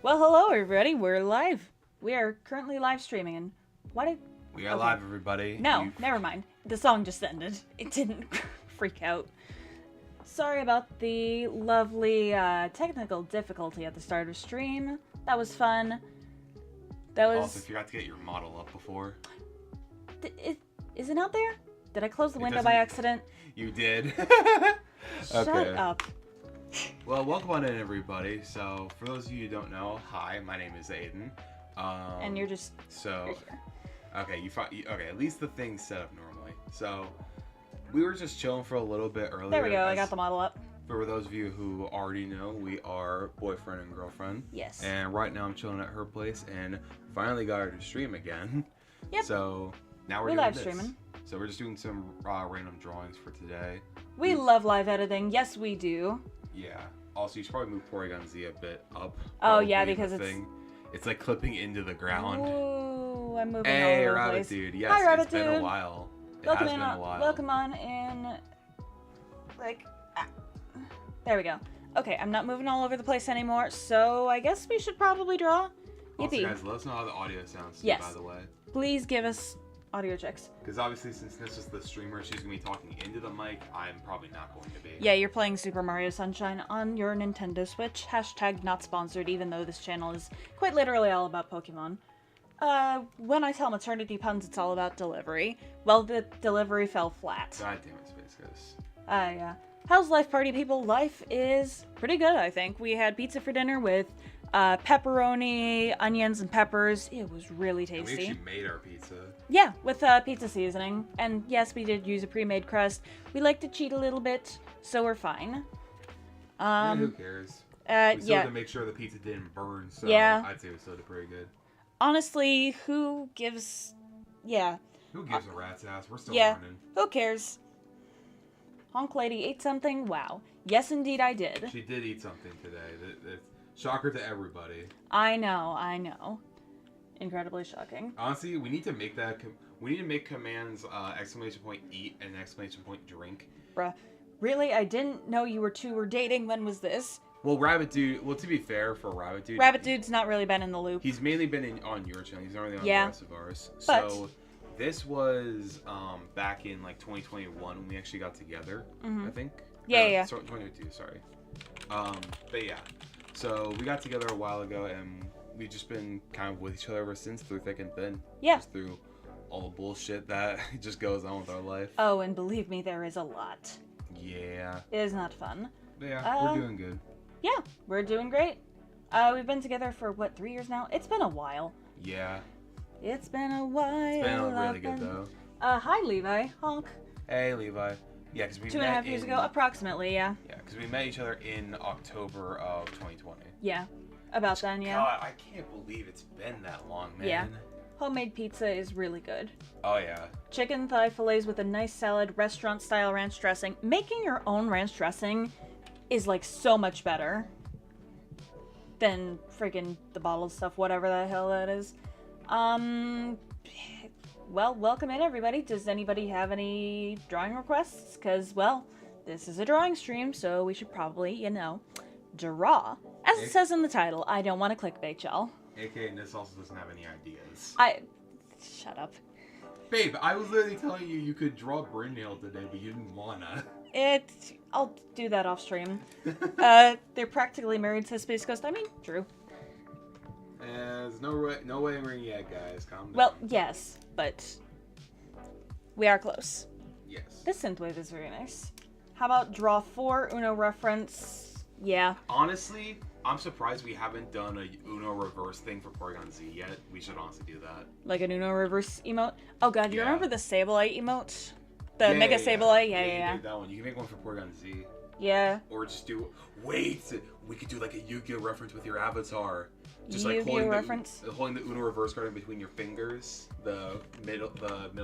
Well, hello everybody. We're live. We are currently live streaming, and why did We are okay. live, everybody. No, never mind. The song just ended. It didn't freak out. Sorry about the lovely technical difficulty at the start of stream. That was fun. That was. Also, forgot to get your model up before. Is it out there? Did I close the window doesn't- by accident? You did. Shut up. Well, welcome on in, everybody. So, for those of you who don't know, hi, my name is Aiden. And you're just. So, You're here. okay, okay. At least the thing's set up normally. So, we were just chilling for a little bit earlier. There we go. I got the model up. For those of you who already know, we are boyfriend and girlfriend. Yes. And right now I'm chilling at her place and finally got her to stream again. Yep. So now we're doing live this. streaming. So we're just doing some random drawings for today. We love live editing. Yes, we do. Yeah. Also, you should probably move Porygon Z a bit up. Oh, yeah, Probably because the it's... thing. It's like clipping into the ground. Ooh, I'm moving Hey, all over the Rabbit place. Dude. Yes, Hi, Rabbit it's been Dude. a while. It Welcome has in. been a while. Welcome on in. Like, there we go. Okay, I'm not moving all over the place anymore, so I guess we should probably draw. Also, Yippee. guys, let us know how the audio sounds, too, Yes. by the way. Please give us audio checks. Because obviously, since this is the streamer, she's going to be talking into the mic. I'm probably not going to be. Yeah, you're playing Super Mario Sunshine on your Nintendo Switch. Hashtag not sponsored, even though this channel is quite literally all about Pokemon. When I tell maternity puns, it's all about delivery. Well, the delivery fell flat. God damn it, Space Ghost. Yeah. How's life, party people? Life is pretty good, I think. We had pizza for dinner with pepperoni, onions, and peppers. It was really And we tasty. actually made our pizza. Yeah, with pizza seasoning. And yes, we did use a pre-made crust. We like to cheat a little bit, so we're fine. Who cares? We still yeah. had to make sure the pizza didn't burn, so Yeah. I'd say we still did pretty good. Honestly, who gives... Yeah. Who gives a rat's ass? We're still Yeah. learning. Who cares? Honk Lady ate something? Wow. Yes, indeed I did. She did eat something today. Shocker to everybody. I know. Incredibly shocking. Honestly, we need to make that. We need to make commands exclamation point eat and exclamation point drink. Bruh. Really? I didn't know you two were dating. When was this? Well, Rabbit Dude. Well, to be fair for Rabbit Dude, Rabbit Dude's not really been in the loop. he's mainly been on your channel. He's not really on Yeah. the rest of ours. But- So this was back in like 2021 when we actually got together. I think. Yeah. 2022. Sorry. But yeah. So we got together a while ago, and we've just been kind of with each other ever since, through thick and thin. Yeah. Just through all the bullshit that just goes on with our life. Oh, and believe me, there is a lot. Yeah. It is not fun. But yeah, we're doing good. Yeah, we're doing great. We've been together for, what, 3 years now? It's been a while. Yeah. It's been a while. It's been really good, though. Hi, Levi. Honk. Hey, Levi. Yeah, because we 2.5 years ago, approximately, yeah. Yeah, because we met each other in October of 2020. Yeah. About then, yeah. God, I can't believe it's been that long, man. Yeah. Homemade pizza is really good. Oh, yeah. Chicken thigh fillets with a nice salad, restaurant-style ranch dressing. Making your own ranch dressing is, like, so much better than friggin' the bottled stuff, whatever the hell that is. Well, welcome in, everybody. Does anybody have any drawing requests? Because, well, this is a drawing stream, so we should probably, draw. As it says in the title, I don't want to clickbait y'all. AKA, this also doesn't have any ideas. Shut up. Babe, I was literally telling you you could draw Brynhild today, but you didn't wanna. I'll do that off stream. They're practically married to Space Ghost. I mean, true. There's no wedding ring yet, guys. Calm down. Well, yes, but we are close. Yes. This synthwave is very nice. How about draw 4, Uno reference? Yeah. Honestly, I'm surprised we haven't done a Uno reverse thing for Porygon Z yet. We should honestly do that. Like an Uno reverse emote? Oh god, do you Yeah. remember the Sableye emote? The Mega Sableye? Yeah. You did that one. You can make one for Porygon Z. Yeah. Or just do... Wait! We could do like a Yu-Gi-Oh reference with your avatar. Just like Yu-Gi-Oh reference? holding the Uno reverse card in between your fingers. The middle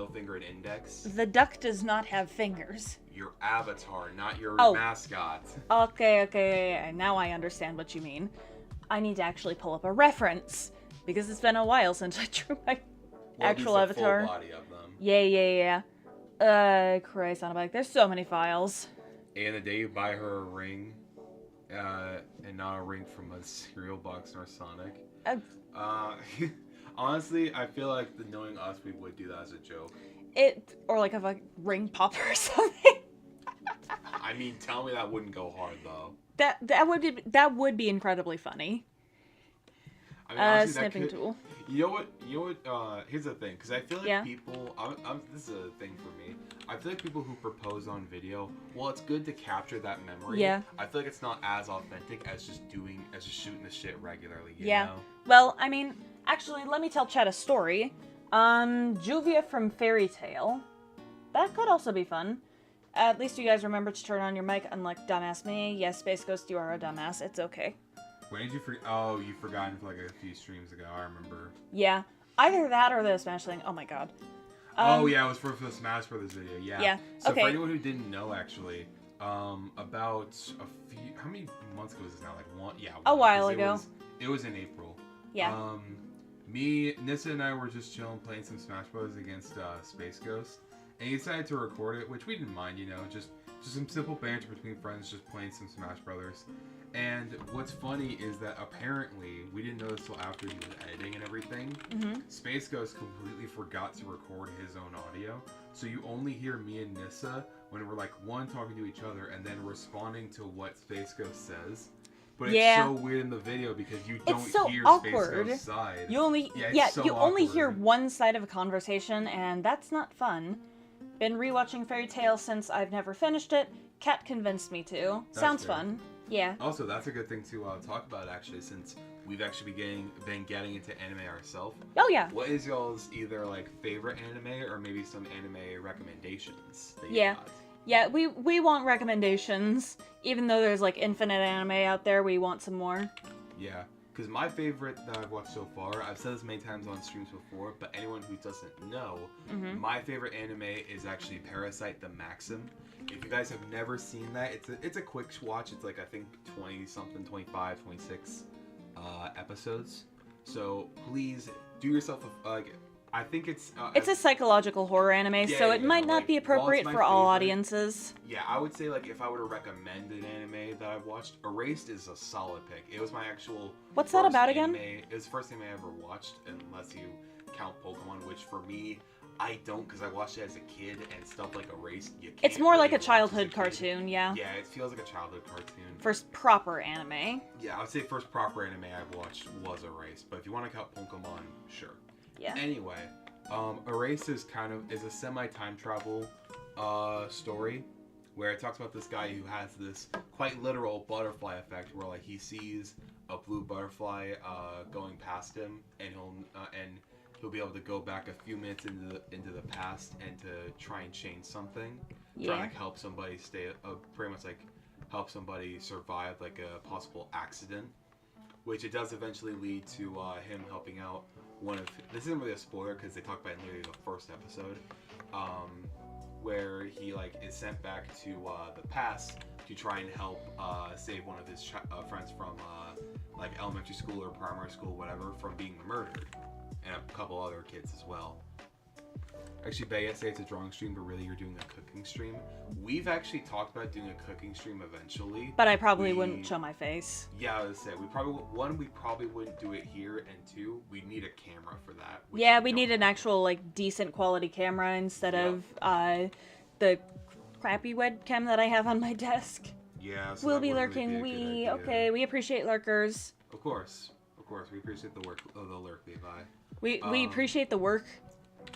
finger and index. The duck does not have fingers. Your avatar, not your Oh. mascot. Okay. Now I understand what you mean. I need to actually pull up a reference. Because it's been a while since I drew my actual at least the avatar. full body of them. Yeah. Christ on a bike. There's so many files. And the day you buy her a ring, and not a ring from a cereal box nor Sonic. Uh, Honestly, I feel like the knowing us, we would do that as a joke. or like a ring popper or something. I mean, tell me that wouldn't go hard though. That would be incredibly funny. I mean, honestly, Snipping tool. You know what? Here's the thing, because I feel like Yeah. people. This is a thing for me. I feel like people who propose on video. Well, it's good to capture that memory. Yeah. I feel like it's not as authentic as just shooting the shit regularly. You Yeah. know? Well, I mean, actually, let me tell Chad a story. Juvia from Fairy Tale. That could also be fun. At least you guys remember to turn on your mic, unlike dumbass me. Yes, Space Ghost, you are a dumbass. It's okay. When did you forget? Oh, you forgot like a few streams ago. I remember. Yeah. Either that or the Smash thing. Oh my god. Oh yeah, it was for the Smash Brothers video. Yeah. Yeah. So Okay. for anyone who didn't know, actually, about a few, how many months ago was this now? Like one, yeah. A while 'cause ago. It was in April. Yeah. Me, Nissa, and I were just chilling, playing some Smash Bros. Against Space Ghost, and he decided to record it, which we didn't mind, you know, just some simple banter between friends, just playing some Smash Brothers. And what's funny is that apparently we didn't notice till after he was editing and everything. Mm-hmm. Space Ghost completely forgot to record his own audio, so you only hear me and Nissa when we're like talking to each other and then responding to what Space Ghost says. But Yeah. it's so weird in the video because you don't It's so hear awkward. Space Ghost's side. You only it's so you only hear awkward. one side of a conversation, and that's not fun. Been rewatching Fairy Tale since I've never finished it. Kat convinced me to. That's Sounds fair. fun. Yeah. Also, that's a good thing to talk about actually, since we've actually been getting into anime ourselves. Oh yeah. What is y'all's either like favorite anime or maybe some anime recommendations that you Yeah. got? Yeah, we want recommendations. Even though there's like infinite anime out there, we want some more. Yeah, because my favorite that I've watched so far, I've said this many times on streams before, but anyone who doesn't know, my favorite anime is actually Parasite the Maxim. If you guys have never seen that, it's a quick watch. It's like I think 20-something, 25, 26 episodes. So please do yourself I think it's It's a psychological horror anime, so it might not like, be while appropriate it's my for all favorite- audiences. Yeah, I would say like if I were to recommend an anime that I've watched, Erased is a solid pick. It was my actual. What's that first about again? anime. It was the first anime I ever watched, unless you count Pokemon, which for me, I don't, because I watched it as a kid and stuff like Erased. You can't It's more like really a watch childhood as a kid. cartoon, yeah. Yeah, it feels like a childhood cartoon. First proper anime. Yeah, I would say first proper anime I've watched was Erased, but if you want to count Pokemon, sure. Yeah. Anyway, Erased is is a semi-time travel story where it talks about this guy who has this quite literal butterfly effect where like he sees a blue butterfly going past him and he'll be able to go back a few minutes into the past and to try and change something. Yeah. Try and like, help somebody pretty much like help somebody survive like a possible accident, which it does eventually lead to him helping out this isn't really a spoiler because they talk about it in literally the first episode, where he like is sent back to the past to try and help save one of his friends from like elementary school or primary school, whatever, from being murdered, and a couple other kids as well. Actually, Bayet say it's a drawing stream, but really you're doing a cooking stream. We've actually talked about doing a cooking stream eventually. But I probably wouldn't show my face. Yeah, I was gonna say, we probably wouldn't do it here, and two, we'd need a camera for that. Yeah, we need an actual, like, decent quality camera instead of the crappy webcam that I have on my desk. Yeah, so We'll that be wouldn't really lurking, be a good idea. okay, we appreciate lurkers. Of course, we appreciate the work, the lurk, Levi. We appreciate the work.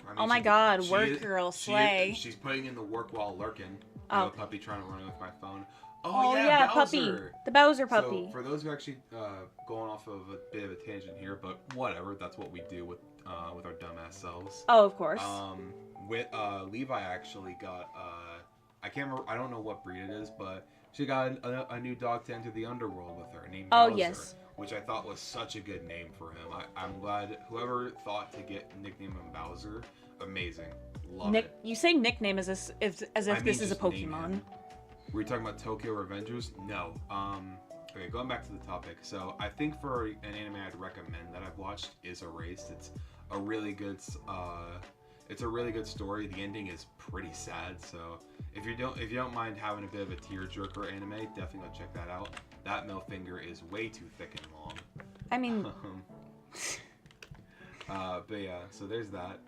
I mean, Oh my god, work girl, slay. She's putting in the work while lurking. Oh. I have a puppy trying to run with my phone. Oh yeah, puppy. Bowser. The Bowser puppy. So for those who actually going off of a bit of a tangent here, but whatever, that's what we do with our dumbass selves. Oh, of course. With Levi actually got I can't remember, I don't know what breed it is, but she got a new dog to enter the underworld with her named Bowser, yes. which I thought was such a good name for him. I'm glad whoever thought to nickname him Bowser, amazing, love it. You say nickname as if I mean, this is a just name Pokemon. him. Were you talking about Tokyo Revengers? No. Okay, going back to the topic. So I think for an anime I'd recommend that I've watched is Erased. It's a really good. It's a really good story. The ending is pretty sad, so if you don't mind having a bit of a tearjerker anime, definitely go check that out. That middle finger is way too thick and long. I mean, but yeah, so there's that.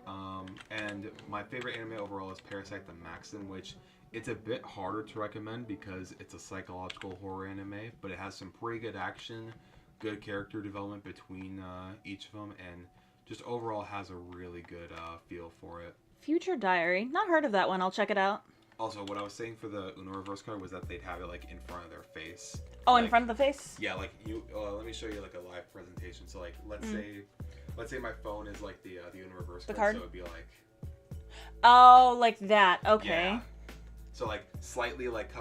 And my favorite anime overall is Parasite the Maxim, which it's a bit harder to recommend because it's a psychological horror anime, but it has some pretty good action, good character development between each of them, and just overall has a really good feel for it. Future Diary. Not heard of that one. I'll check it out. Also, what I was saying for the Uno reverse card was that they'd have it like in front of their face. Oh, like, in front of the face? Yeah, like you. Let me show you like a live presentation. So like, let's say my phone is like the Uno reverse card. So it'd be like. Oh, like that. Okay. Yeah. So like slightly like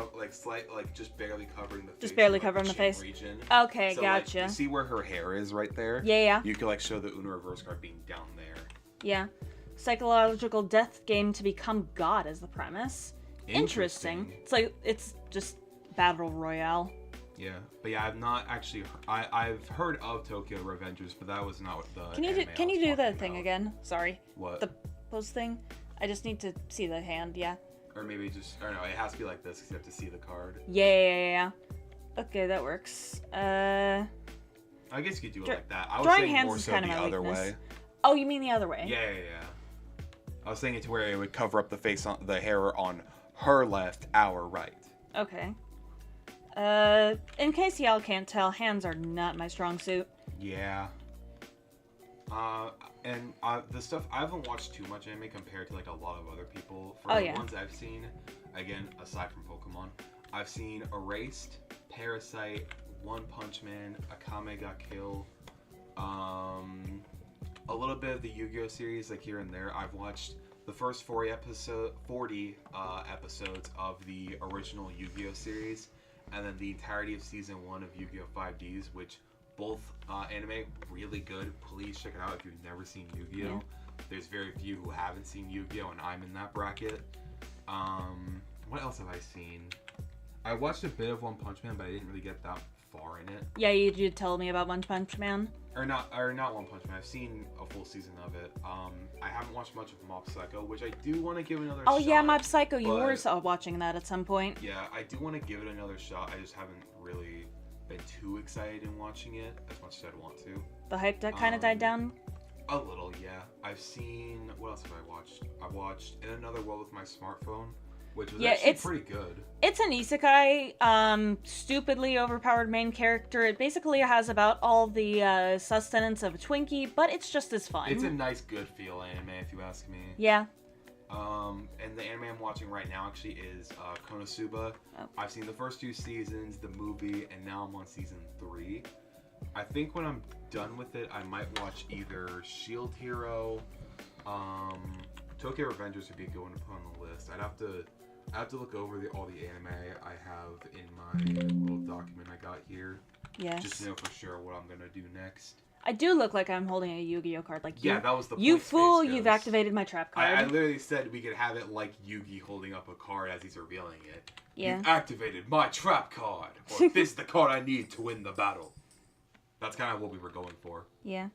just barely covering the face. Just barely covering the face. Region. Okay, so, gotcha. Like, you see where her hair is right there? Yeah. You could like show the Uno reverse card being down there. Yeah. Psychological death game to become God is the premise. Interesting. It's just battle royale. Yeah, but yeah, I've not actually. I've heard of Tokyo Revengers, but that was not what the. Can you do that thing again? Sorry. What? The pose thing. I just need to see the hand. Yeah. Or maybe just. I don't know. It has to be like this because you have to see the card. Yeah. Okay, that works. I guess you could do it like that. I was drawing saying hands more is so kind of the my other weakness. way. Oh, you mean the other way? Yeah. I was saying it to where it would cover up the face on the hair on her left, our right. Okay. In case y'all can't tell, hands are not my strong suit. Yeah. And the stuff I haven't watched too much anime compared to like a lot of other people. For the ones I've seen, again, aside from Pokemon, I've seen Erased, Parasite, One Punch Man, Akame ga Kill, a little bit of the Yu-Gi-Oh series, like here and there. I've watched the first 40 episodes of the original Yu-Gi-Oh series, and then the entirety of season 1 of Yu-Gi-Oh 5Ds, which both anime really good. Please check it out if you've never seen Yu-Gi-Oh. Yeah. There's very few who haven't seen Yu-Gi-Oh, and I'm in that bracket. What else have I seen? I watched a bit of One Punch Man, but I didn't really get that far in it. Yeah, you did tell me about One Punch Man. Or not One Punch Man. I've seen a full season of it. I haven't watched much of Mob Psycho, which I do want to give another shot. Oh yeah, Mob Psycho. You were watching that at some point. Yeah, I do want to give it another shot. I just haven't really been too excited in watching it as much as I'd want to. The hype that kind of died down? A little, yeah. I've seen... What else have I watched? I watched In Another World with My Smartphone, which was actually pretty good. It's an isekai, stupidly overpowered main character. It basically has about all the sustenance of a Twinkie, but it's just as fun. It's a nice, good feel anime, if you ask me. Yeah. And the anime I'm watching right now actually is Konosuba. Oh. I've seen the first 2 seasons, the movie, and now I'm on season 3. I think when I'm done with it, I might watch either Shield Hero, Tokyo Revengers would be going to put on the list. I have to look over all the anime I have in my little document I got here. Yes. Just to know for sure what I'm gonna do next. I do look like I'm holding a Yu-Gi-Oh card. Like yeah, that was the point. You fool! You've activated my trap card. I literally said we could have it like Yugi holding up a card as he's revealing it. Yeah. You've activated my trap card, or this is the card I need to win the battle. That's kind of what we were going for. Yeah.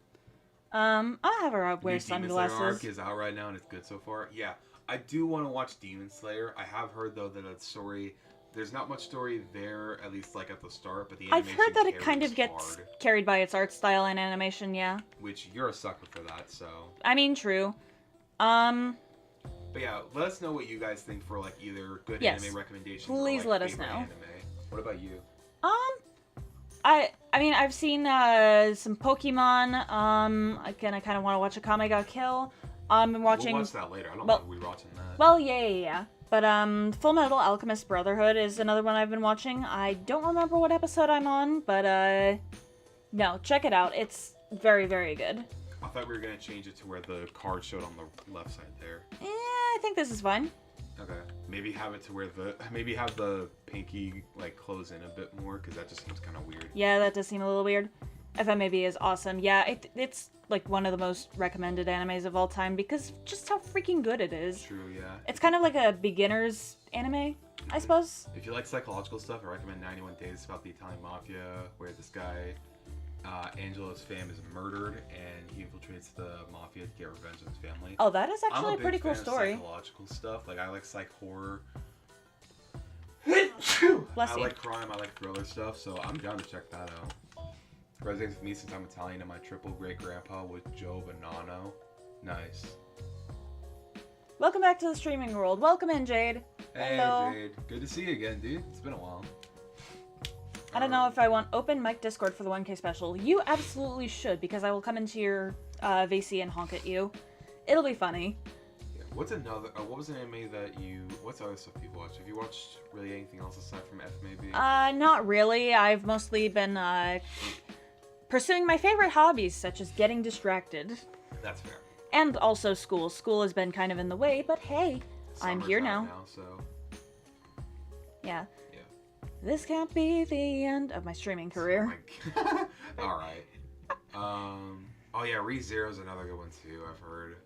I have her wear sunglasses. Demon Slayer arc is out right now and it's good so far. Yeah, I do want to watch Demon Slayer. I have heard though that that story. There's not much story there, at least like at the start, but the animation I've heard that it kind of gets carried by its art style and animation, yeah. Which, you're a sucker for that, so... I mean, true. But yeah, let us know what you guys think for, like, either good anime recommendations please or, like, let us know. Anime. What about you? I mean, I've seen, some Pokemon, again, I kind of want to watch Akame ga Kill. I've been watching... We'll watch that later, I don't mind rewatching that. Well, yeah. But, Full Metal Alchemist Brotherhood is another one I've been watching. I don't remember what episode I'm on, but, no, check it out. It's very, very good. I thought we were going to change it to where the card showed on the left side there. Yeah, I think this is fine. Okay. Maybe have it to where maybe have the pinky, like, close in a bit more, because that just seems kind of weird. Yeah, that does seem a little weird. FMAB is awesome. Yeah, it's like one of the most recommended animes of all time because just how freaking good it is. True, yeah. It's kind of like a beginner's anime, I suppose. If you like psychological stuff, I recommend 91 Days. It's about the Italian mafia, where this guy Angelo's fam is murdered, and he infiltrates the mafia to get revenge on his family. Oh, that is I'm actually a big pretty cool fan of story. psychological stuff. Like, I like psych horror. Bless I you. like crime. I like thriller stuff. So I'm down to check that out. Resonates with me since I'm Italian, and my triple great grandpa was Joe Bonanno. Nice. Welcome back to the streaming world. Welcome in, Jade. Hey, Hello. Jade. Good to see you again, dude. It's been a while. I don't know if I want open mic Discord for the 1K special. You absolutely should, because I will come into your VC and honk at you. It'll be funny. Yeah. What's another? What was an anime that you? What's other stuff you've watched? Have you watched really anything else aside from FMAB? Not really. I've mostly been pursuing my favorite hobbies, such as getting distracted. That's fair. And also school. School has been kind of in the way, but hey, I'm Summer's here out now. So. Yeah. Yeah. This can't be the end of my streaming career. All right. Oh yeah, ReZero is another good one too. I've heard.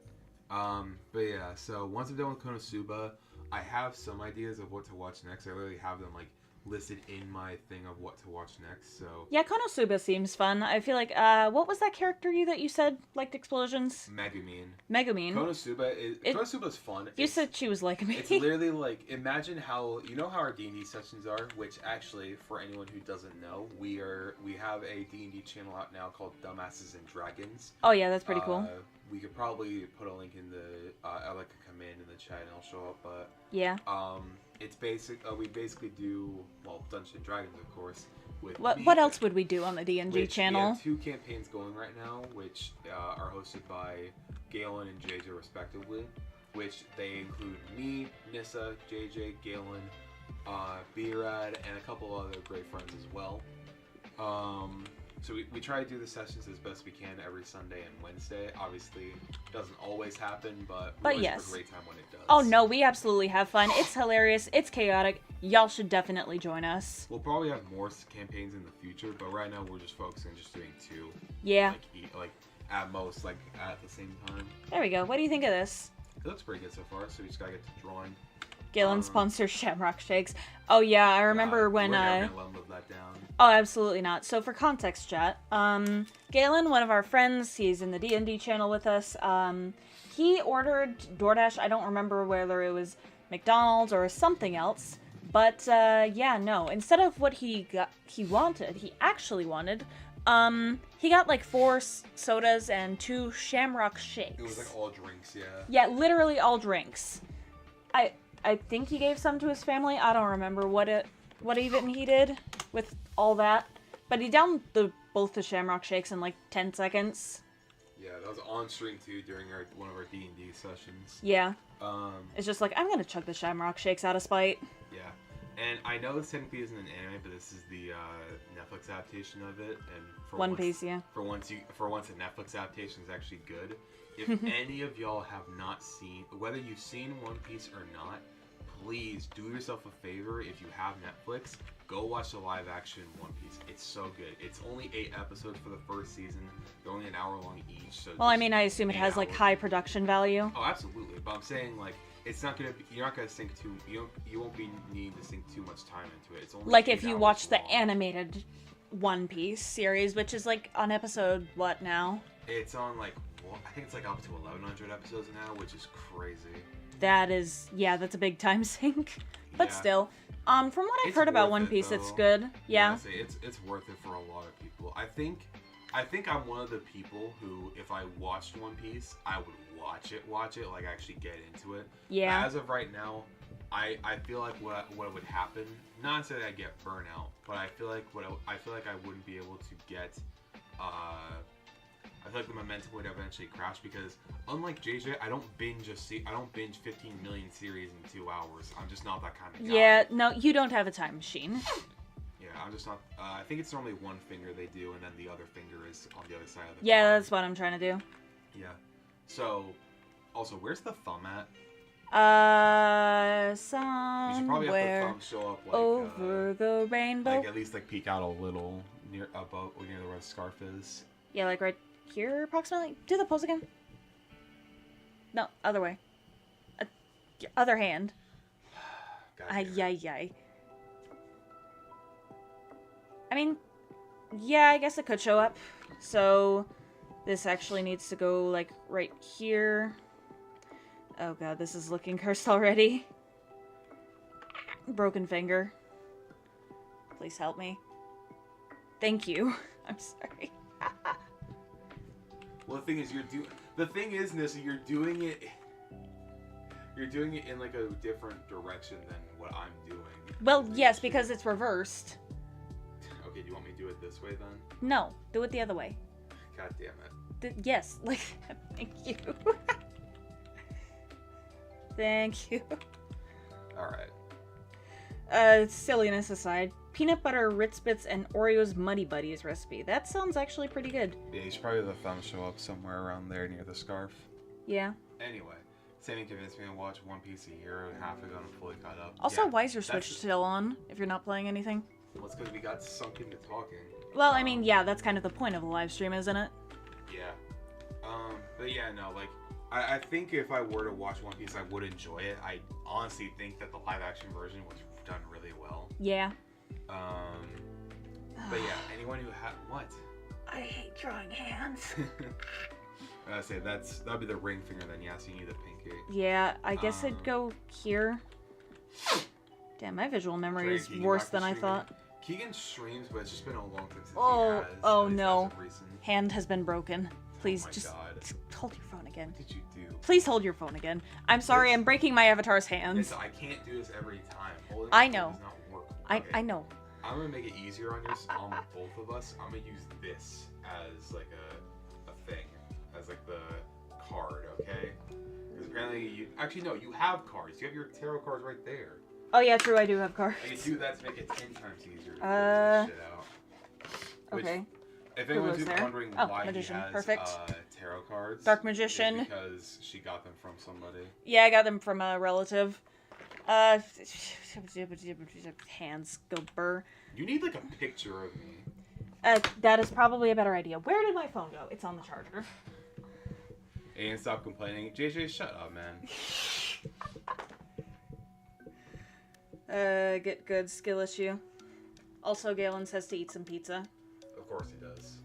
But yeah. So once I'm done with Konosuba, I have some ideas of what to watch next. I literally have them like listed in my thing of what to watch next. So Yeah, Konosuba seems fun. I feel like, what was that character that you said liked explosions? Megumin. Megumin. Konosuba's fun. You said she was like me. It's literally like, imagine how, you know how our D&D sessions are, which actually, for anyone who doesn't know, we have a D&D channel out now called Dumbasses and Dragons. Oh yeah, that's pretty cool. We could probably put a link in the, I like a command in the chat and it'll show up, but yeah. It's basic. We basically do Dungeons and Dragons, of course. With What else would we do on the D&G channel? We have 2 campaigns going right now, which are hosted by Galen and JJ respectively. Which they include me, Nissa, JJ, Galen, B-Rad, and a couple other great friends as well. So we try to do the sessions as best we can every Sunday and Wednesday. Obviously, it doesn't always happen, but we always have a great time when it does. Oh no, we absolutely have fun. It's hilarious. It's chaotic. Y'all should definitely join us. We'll probably have more campaigns in the future, but right now we're just focusing on just doing 2. Yeah. Like at most, like at the same time. There we go. What do you think of this? It looks pretty good so far, so we just gotta get to drawing. Galen sponsors Shamrock Shakes. Oh yeah, I remember when we're never gonna live that down. Oh, absolutely not. So for context, chat, Galen, one of our friends, he's in the D&D channel with us. He ordered DoorDash. I don't remember whether it was McDonald's or something else. But yeah, no. Instead of what he actually wanted. He got like 4 sodas and 2 Shamrock Shakes. It was like all drinks, yeah. Yeah, literally all drinks. I think he gave some to his family. I don't remember what even he did with all that. But he downed both the Shamrock Shakes in like 10 seconds. Yeah, that was on stream too during one of our D&D sessions. Yeah. It's just like, I'm gonna chug the Shamrock Shakes out of spite. Yeah. And I know this technically isn't an anime, but this is the Netflix adaptation of it. And for One Piece, yeah. For once, a Netflix adaptation is actually good. If any of y'all have not seen, whether you've seen One Piece or not, please do yourself a favor. If you have Netflix, go watch the live action One Piece. It's so good. It's only 8 episodes for the first season. They're only an hour long each. So well, I mean, I assume it has like high production value. Oh, absolutely. But I'm saying like, it's not gonna be, you're not gonna sink too, you won't be needing to sink too much time into it. It's only like if you watch long. the animated One Piece series, which is like on episode what now? It's on like, well, I think it's like up to 1,100 episodes now, which is crazy. That is, yeah, that's a big time sink. But Yeah. still, from what I've heard about One Piece, it's good. Yeah. It's worth it for a lot of people. I think I'm one of the people who, if I watched One Piece, I would watch it, like actually get into it. Yeah. But as of right now, I feel like what would happen, not necessarily I get burnout, but I feel like I wouldn't be able to get, I feel like the momentum would eventually crash because, unlike JJ, I don't binge 15 million series in 2 hours. I'm just not that kind of guy. Yeah, no, you don't have a time machine. Yeah, I'm just not. I think it's normally one finger they do, and then the other finger is on the other side of the. Yeah, card. that's what I'm trying to do. Yeah. So, also, where's the thumb at? Somewhere You should probably have the thumb show up like over the rainbow. like at least like peek out a little near where the scarf is. Yeah, like right here, approximately. Do the pose again. No, other way. Other hand. God Ay, damn it. ay, ay. I mean, Yeah, I guess it could show up. So this actually needs to go, like, right here. Oh god, this is looking cursed already. Broken finger. Please help me. Thank you. I'm sorry. Well, the thing is, the thing is, Nissa, you're doing it in like a different direction than what I'm doing. Well, yes, because it's reversed. Okay, do you want me to do it this way then? No, do it the other way. God damn it. Yes, like, thank you. Thank you. Alright. Silliness aside, peanut butter Ritz Bits and Oreos Muddy Buddies recipe. That sounds actually pretty good. Yeah, you should probably have the thumb show up somewhere around there near the scarf. Yeah. Anyway, Sammy convinced me to watch One Piece a year and a half ago and I'm fully caught up. Also, yeah, why is your Switch still on if you're not playing anything? Well, it's because we got sunk into talking. Well, I mean, yeah, that's kind of the point of a live stream, isn't it? Yeah. But yeah, no, like, I think if I were to watch One Piece, I would enjoy it. I honestly think that the live-action version was done really well. Yeah. But yeah, anyone who what? I hate drawing hands. I say that'd be the ring finger then. Yeah, so you need the pinky. Yeah, I guess it'd go here. Damn, my visual memory is worse than I thought. Keegan streams, but it's just been a long time since he has. Oh no. Hand has been broken. Please just hold your phone again. What did you do? Please hold your phone again. I'm sorry, I'm breaking my avatar's hands. I can't do this every time. Holding I know. does not work. Okay. I know. I'm gonna make it easier on both of us. I'm gonna use this as like a thing, as like the card, okay? Because apparently you have cards. You have your tarot cards right there. Oh yeah, true. I do have cards. I can do that to make it 10 times easier to figure this shit out. Okay. If anyone's wondering why magician. he has Perfect. tarot cards, Dark magician. it's because she got them from somebody. Yeah, I got them from a relative. Hands go burr. You need like a picture of me. That is probably a better idea. Where did my phone go? It's on the charger. And stop complaining. JJ, shut up, man. Get good skill issue. Also, Galen says to eat some pizza. Of course he does.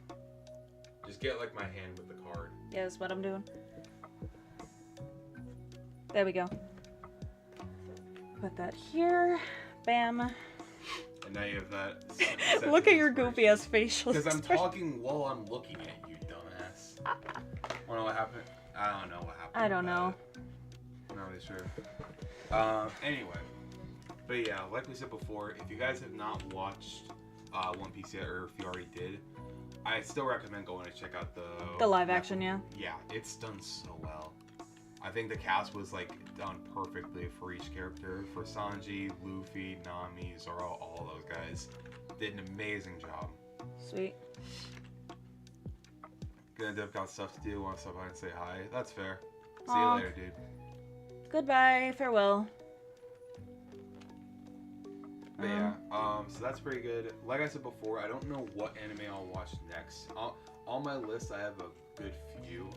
Just get like my hand with the card. Yeah, that's what I'm doing. There we go. Put that here. Bam. And now you have that. Look at your goofy ass facial. Because I'm talking while I'm looking at you, dumbass. Wanna know what happened? I don't know what happened. I don't know. I'm not really sure. Anyway. But yeah, like we said before, if you guys have not watched One Piece yet, or if you already did, I still recommend going to check out the live action, yeah. Yeah, it's done so well. I think the cast was like done perfectly for each character. For Sanji, Luffy, Nami, Zoro, all those guys did an amazing job. Sweet. Gonna Div got stuff to do. Want to stop by and say hi? That's fair. See you later, dude. Goodbye. Farewell. But yeah, so that's pretty good. Like I said before, I don't know what anime I'll watch next. On my list, I have a good few.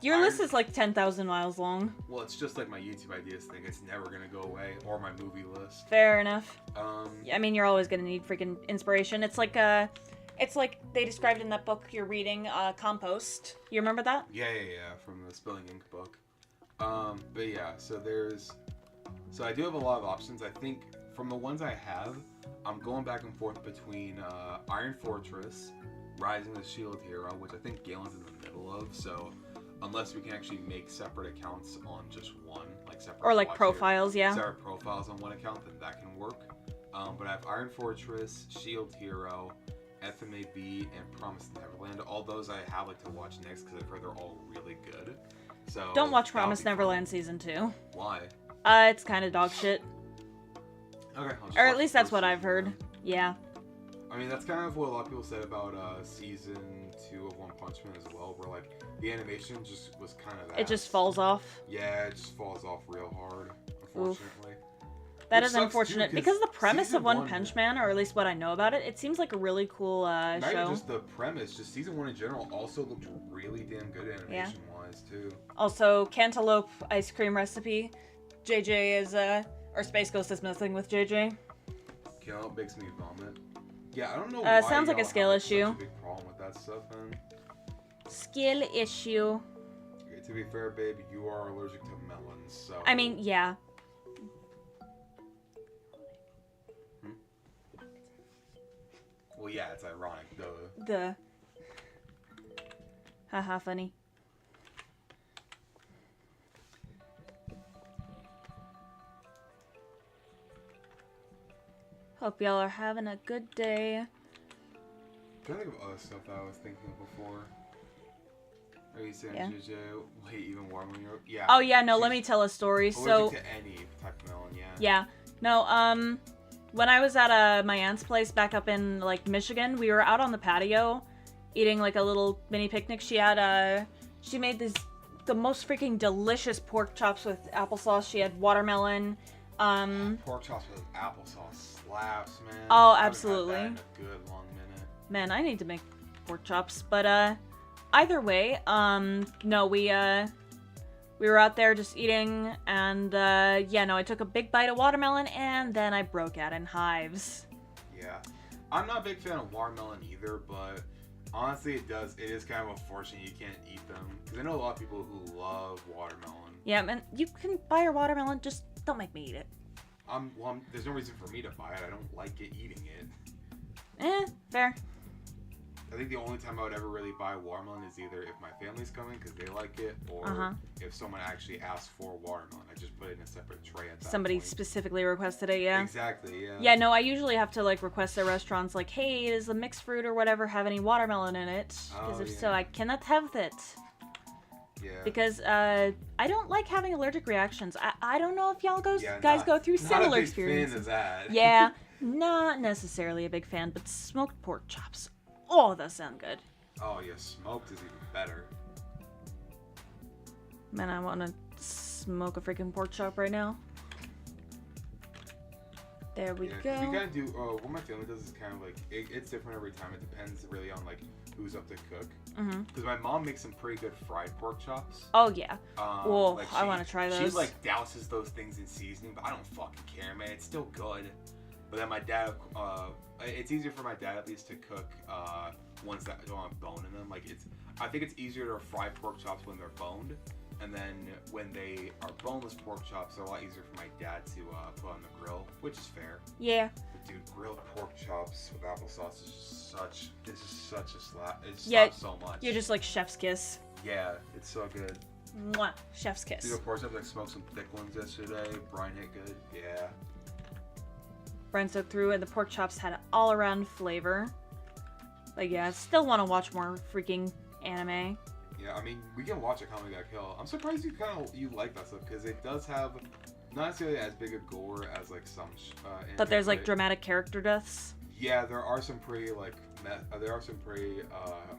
Your list is like 10,000 miles long. Well, it's just like my YouTube ideas thing. It's never gonna go away, or my movie list. Fair enough. Yeah, I mean, you're always gonna need freaking inspiration. It's like they described in that book you're reading, Compost. You remember that? Yeah, from the Spilling Ink book. But yeah, so I do have a lot of options. I think from the ones I have, I'm going back and forth between Iron Fortress, Rising the Shield Hero, which I think Galen's in the middle of, so unless we can actually make separate accounts on just one, like separate or like profiles, separate profiles on one account, then that can work. But I have Iron Fortress, Shield Hero, FMAB, and Promised Neverland. All those I have like to watch next because I've heard they're all really good. So don't watch Promised Neverland Season 2. Why? It's kind of dog shit. Okay. Or at least that's what I've heard. Yeah. I mean, that's kind of what a lot of people said about Season 2 of One Punch Man as well, where like the animation just was kind of It just falls off. Yeah, it just falls off real hard, unfortunately. Oof. That is unfortunate, because the premise of One Punch Man, or at least what I know about it, it seems like a really cool show. Not even just the premise, just Season 1 in general also looked really damn good animation-wise, too. Also, Cantaloupe ice cream recipe. JJ is, or Space Ghost is messing with JJ. Cantaloupe makes me vomit. Yeah, I don't know why sounds like a y'all scale have, like, issue. such a big problem with that stuff, man. Skill issue. Okay, to be fair, babe, you are allergic to melons, so... I mean, yeah. Well, yeah, it's ironic, though. The... Haha, funny. Hope y'all are having a good day. I'm trying to think of other stuff that I was thinking of before. Are you saying JJ? Wait, even warmer when you're... Yeah. Oh, yeah, no, let me tell a story. Allergic So... to any type of melon, yeah. Yeah. No, when I was at my aunt's place back up in, like, Michigan, we were out on the patio eating, like, a little mini picnic. She had, she made the most freaking delicious pork chops with applesauce. She had watermelon, Pork chops with applesauce slaps, man. Oh, I haven't had absolutely. that in a good long minute. Man, I need to make pork chops. But, either way, no, we were out there just eating, and, yeah, no, I took a big bite of watermelon, and then I broke out in hives. Yeah. I'm not a big fan of watermelon either, but honestly, it is kind of unfortunate you can't eat them. Because I know a lot of people who love watermelon. Yeah, man, you can buy your watermelon, just don't make me eat it. There's no reason for me to buy it. I don't like eating it. Fair. I think the only time I would ever really buy watermelon is either if my family's coming because they like it, or if someone actually asks for watermelon. I just put it in a separate tray at that Somebody point. specifically requested it, yeah. Exactly, yeah. Yeah, no, I usually have to, like, request at restaurants, like, hey, does the mixed fruit or whatever have any watermelon in it? Because if so, I cannot have it. Yeah. Because, I don't like having allergic reactions. I don't know if y'all guys go through similar experiences. Not a big fan of that. Yeah, not necessarily a big fan, but smoked pork chops. Oh, those sound good. Oh, yeah, smoked is even better. Man, I want to smoke a freaking pork chop right now. There we go. We kind of do, what my family does is kind of like, it's different every time. It depends really on, like, who's up to cook. Because my mom makes some pretty good fried pork chops. Oh, yeah. Whoa, like I want to try those. She, like, douses those things in seasoning, but I don't fucking care, man. It's still good. But then my dad, it's easier for my dad at least to cook ones that don't have bone in them. Like, I think it's easier to fry pork chops when they're boned, and then when they are boneless pork chops, they're a lot easier for my dad to put on the grill, which is fair. Yeah. But dude, grilled pork chops with applesauce is such a slap. It slaps so much. You're just like chef's kiss. Yeah, it's so good. Mwah, chef's kiss. Dude, pork chops, like smoked some thick ones yesterday. Brine hit good. Yeah. Brian soaked through, and the pork chops had an all-around flavor. Like, yeah, I still want to watch more freaking anime. Yeah, I mean, we can watch a Comedy Got Killed. I'm surprised you like that stuff, because it does have not necessarily as big a gore as like some anime, but there's like dramatic character deaths. Yeah, there are some pretty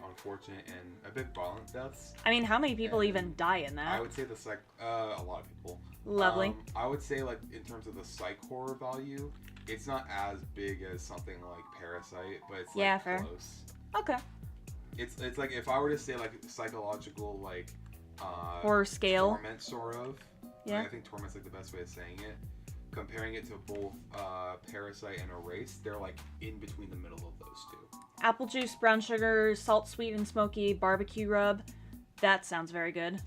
unfortunate and a bit violent deaths. I mean, how many people even die in that? I would say a lot of people. Lovely. I would say, like, in terms of the psych horror value, it's not as big as something like Parasite, but it's like fair. Close. Okay. It's like if I were to say like psychological like horror scale, torment sort of. Yeah. Like, I think torment's like the best way of saying it. Comparing it to both Parasite and Erased, they're like in between the middle of those two. Apple juice, brown sugar, salt, sweet and smoky, barbecue rub. That sounds very good.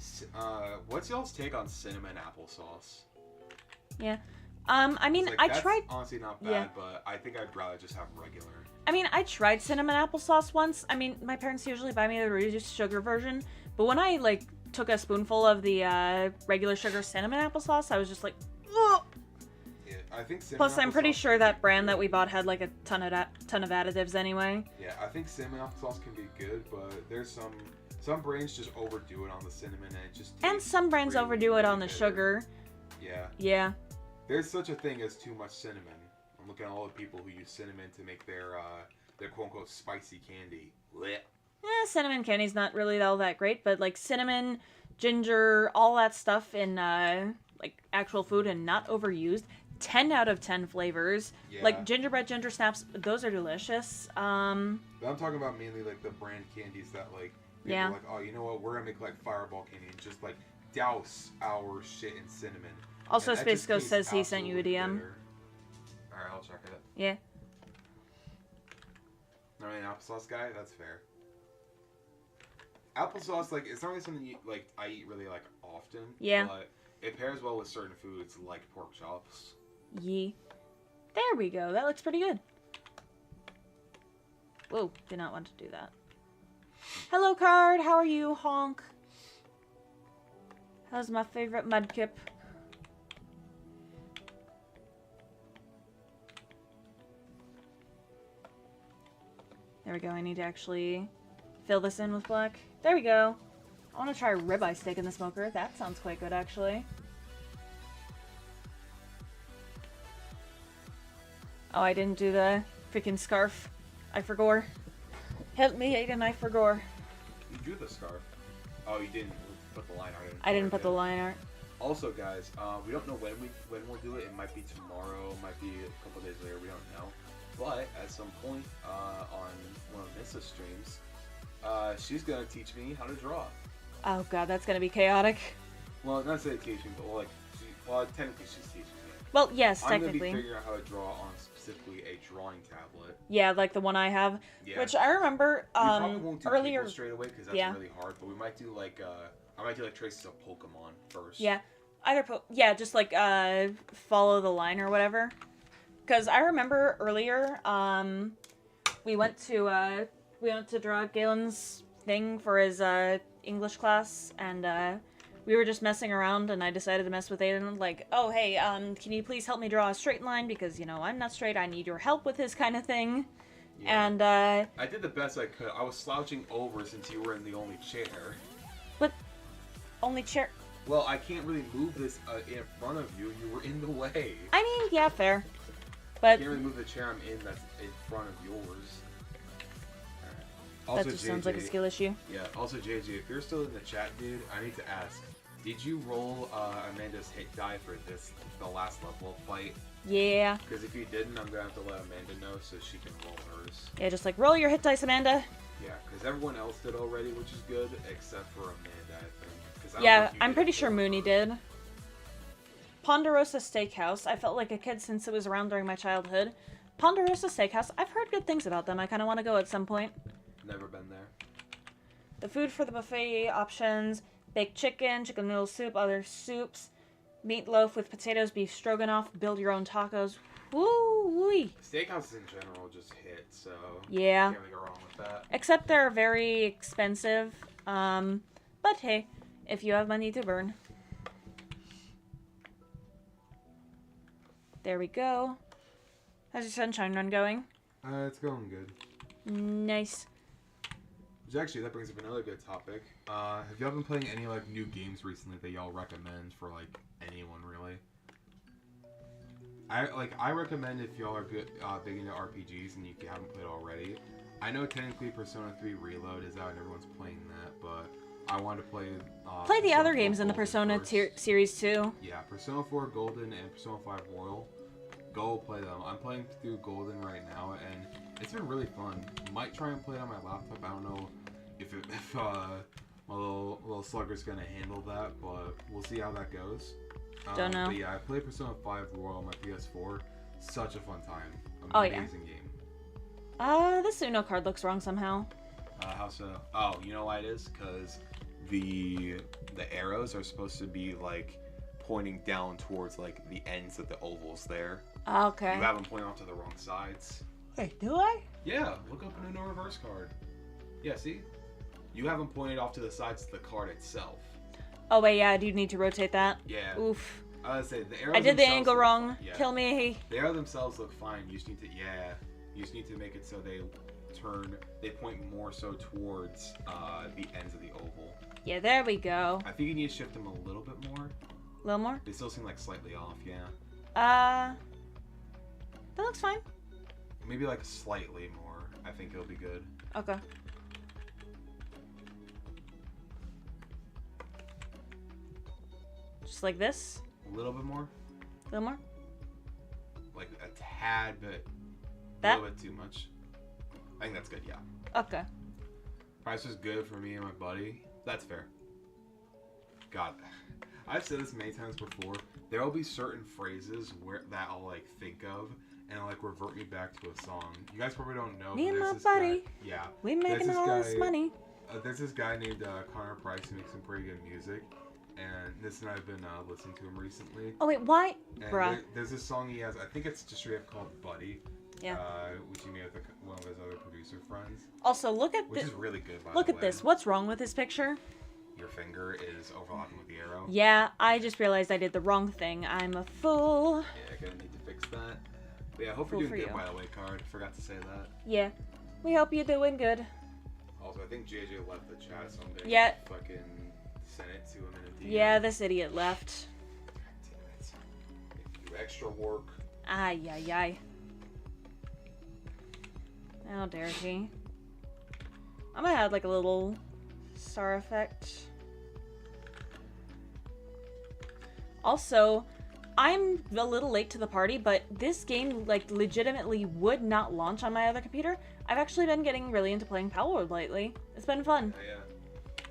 What's y'all's take on cinnamon applesauce? Yeah. I mean, like, I that's tried. Honestly, not bad, but I think I'd rather just have regular. I mean, I tried cinnamon applesauce once. I mean, my parents usually buy me the reduced sugar version, but when I like took a spoonful of the regular sugar cinnamon applesauce, I was just like, ugh. Yeah, I think cinnamon. Plus, I'm pretty sure that brand that we bought had like a ton of additives anyway. Yeah, I think cinnamon applesauce can be good, but there's some brands just overdo it on the cinnamon, and it just. And some brands really, overdo it on the bitter. sugar. Yeah. Yeah. There's such a thing as too much cinnamon. I'm looking at all the people who use cinnamon to make their quote-unquote spicy candy. Blech. Cinnamon candy's not really all that great, but like cinnamon, ginger, all that stuff in like actual food and not overused. 10 out of 10 flavors. Yeah. Like gingerbread, ginger snaps, those are delicious. But I'm talking about mainly like the brand candies that like people are like, oh, you know what, we're gonna make like Fireball candy and just like douse our shit in cinnamon. Also, Space Ghost says he sent you a DM. Alright, I'll check it. Yeah. Not really an applesauce guy. That's fair. Applesauce, like, it's not really something I eat really like often. Yeah. But it pairs well with certain foods like pork chops. Yee. There we go. That looks pretty good. Whoa, did not want to do that. Hello, card. How are you, Honk? How's my favorite mudkip? There we go. I need to actually fill this in with black. There we go. I want to try ribeye steak in the smoker. That sounds quite good, actually. Oh, I didn't do the freaking scarf. I forgot. Help me, Aiden, I forgot. You drew the scarf. Oh, you didn't put the line art in. I didn't put the line art. Also, guys, we don't know when we'll do it. It might be tomorrow, it might be a couple days later. We don't know. But at some point on one of Nissa's streams, she's gonna teach me how to draw. Oh god, that's gonna be chaotic. Well, not say teach me, but technically she's teaching me. Well, yes, I'm technically. gonna be figuring out how to draw on specifically a drawing tablet. Yeah, like the one I have, which I remember we probably won't do earlier people straight away because that's really hard. But we might do like I might do like traces of Pokemon first. Yeah, just like follow the line or whatever. Because I remember earlier, we went to draw Galen's thing for his English class, and we were just messing around, and I decided to mess with Aiden, like, oh, hey, can you please help me draw a straight line, because, you know, I'm not straight, I need your help with this kind of thing. Yeah. And, I did the best I could. I was slouching over since you were in the only chair. What? Only chair? Well, I can't really move this in front of you. You were in the way. I mean, yeah, fair. But I can't really move the chair I'm in that's in front of yours. Also, that just JJ, sounds like a skill issue. Yeah, also, JJ, if you're still in the chat, dude, I need to ask, did you roll Amanda's hit die for the last level fight? Yeah. Because if you didn't, I'm going to have to let Amanda know so she can roll hers. Yeah, just like, roll your hit dice, Amanda. Yeah, because everyone else did already, which is good, except for Amanda, I think. Yeah, I'm pretty sure Mooney did. Ponderosa Steakhouse. I felt like a kid since it was around during my childhood. Ponderosa Steakhouse. I've heard good things about them. I kind of want to go at some point. Never been there. The food for the buffet options: baked chicken, chicken noodle soup, other soups, meatloaf with potatoes, beef stroganoff, build your own tacos. Woo-wee! Steakhouses in general just hit, so yeah, can't really go wrong with that. Except they're very expensive. But hey, if you have money to burn. There we go. How's your sunshine run going? It's going good. Nice. Which actually, that brings up another good topic. Have y'all been playing any like new games recently that y'all recommend for like anyone really? I recommend if y'all are good big into RPGs and you haven't played already. I know technically Persona 3 Reload is out and everyone's playing that, but I want to play play the other games in the Persona series too. Yeah, Persona 4 Golden and Persona 5 Royal. Go play them. I'm playing through Golden right now, and it's been really fun. Might try and play it on my laptop. I don't know if my little slugger's gonna handle that, but we'll see how that goes. Don't know. But yeah, I played Persona 5 Royal on my PS4. Such a fun time. Amazing game. This Uno card looks wrong somehow. How so? Oh, you know why it is? Because the arrows are supposed to be like pointing down towards like the ends of the ovals there. Okay. You have them pointing off to the wrong sides. Wait, do I? Yeah, look up an Uno reverse card. Yeah, see? You have them pointed off to the sides of the card itself. Oh wait, yeah, I do need to rotate that. Yeah. Oof. I was gonna say, the arrows I did the angle wrong. Yeah. Kill me. The arrows themselves look fine. You just need to, you just need to make it so they point more so towards the ends of the oval. Yeah, there we go. I think you need to shift them a little bit more. A little more? They still seem like slightly off, yeah. That looks fine. Maybe like slightly more. I think it'll be good. Okay. Just like this? A little bit more? A little more? Like a tad bit. That? A little bit too much. I think that's good, yeah. Okay. Price was good for me and my buddy. That's fair. God, I've said this many times before. There will be certain phrases that I'll like think of, and like revert me back to a song. You guys probably don't know. Me but and there's my this buddy. Guy, yeah. We making all this money. There's this guy named Connor Price who makes some pretty good music, and this and I've been listening to him recently. Oh wait, why, and bruh? There's this song he has. I think it's just straight up called "Buddy." Yeah. Which he made with one of his other producer friends. Also, look at which this. Is really good. By look the at way. this. What's wrong with this picture? Your finger is overlapping with the arrow. Yeah, I just realized I did the wrong thing. I'm a fool. Yeah, I gotta need to fix that. But yeah, hope you're doing good, by the way, Card. Forgot to say that. Yeah, we hope you're doing good. Also, I think JJ left the chat, so I'm gonna fucking send it to him in a DM. Yeah, this idiot left. God damn it. If you do extra work. Ay, ay, ay. How dare he? I'm gonna add like a little star effect. Also, I'm a little late to the party, but this game like legitimately would not launch on my other computer. I've actually been getting really into playing Palworld lately. It's been fun. Yeah.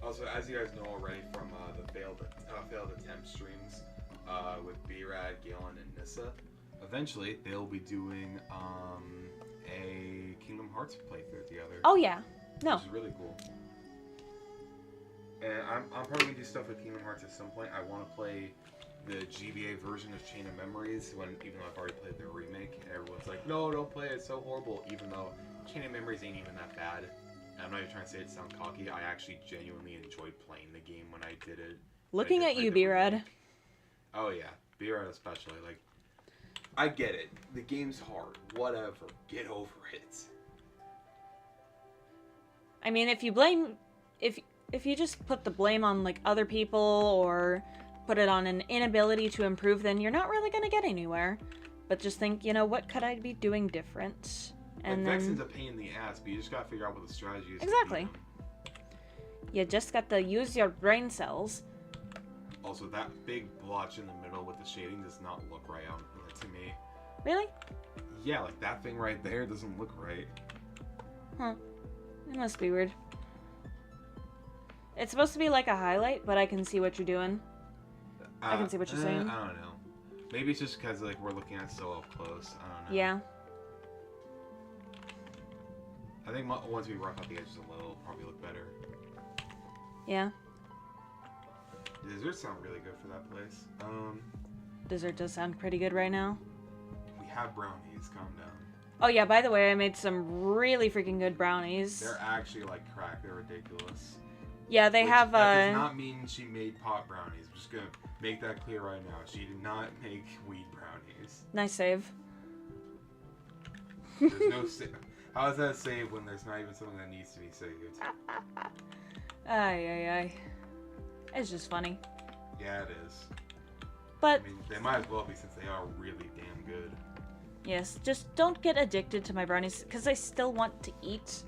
Also, as you guys know already from the failed attempt streams with B-Rad, Galen, and Nissa, eventually they'll be doing a Kingdom Hearts playthrough together. Oh yeah, no. Which is really cool. And I'm probably gonna do stuff with Kingdom Hearts at some point. I want to play the GBA version of Chain of Memories, even though I've already played the remake, and everyone's like, no, don't play it, it's so horrible, even though Chain of Memories ain't even that bad. And I'm not even trying to say it to sound cocky, I actually genuinely enjoyed playing the game when I did it. Looking at you, B-Rad. Oh yeah, B-Rad especially, like, I get it, the game's hard, whatever, get over it. I mean, if you blame, if you just put the blame on like other people or put it on an inability to improve, then you're not really gonna get anywhere. But just think, you know, what could I be doing different? And like, then Vexen's a pain in the ass, but you just gotta figure out what the strategy is. Exactly. You just got to use your brain cells. Also, that big blotch in the middle with the shading does not look right on to me. Really? Yeah, like that thing right there doesn't look right. Huh. It must be weird. It's supposed to be like a highlight, but I can see what you're doing. I can see what you're saying. I don't know. Maybe it's just because like we're looking at it so up close. I don't know. Yeah. I think once we rough out the edges a little, it'll probably look better. Yeah. Desserts sound really good for that place. Dessert does sound pretty good right now. We have brownies. Calm down. Oh yeah, by the way, I made some really freaking good brownies. They're actually like crack. They're ridiculous. Yeah, they have. That does not mean she made pot brownies. I'm just gonna make that clear right now. She did not make weed brownies. Nice save. There's no save. How is that save when there's not even something that needs to be saved? Ay. It's just funny. Yeah, it is. But I mean, they might as well be since they are really damn good. yes, just don't get addicted to my brownies because I still want to eat.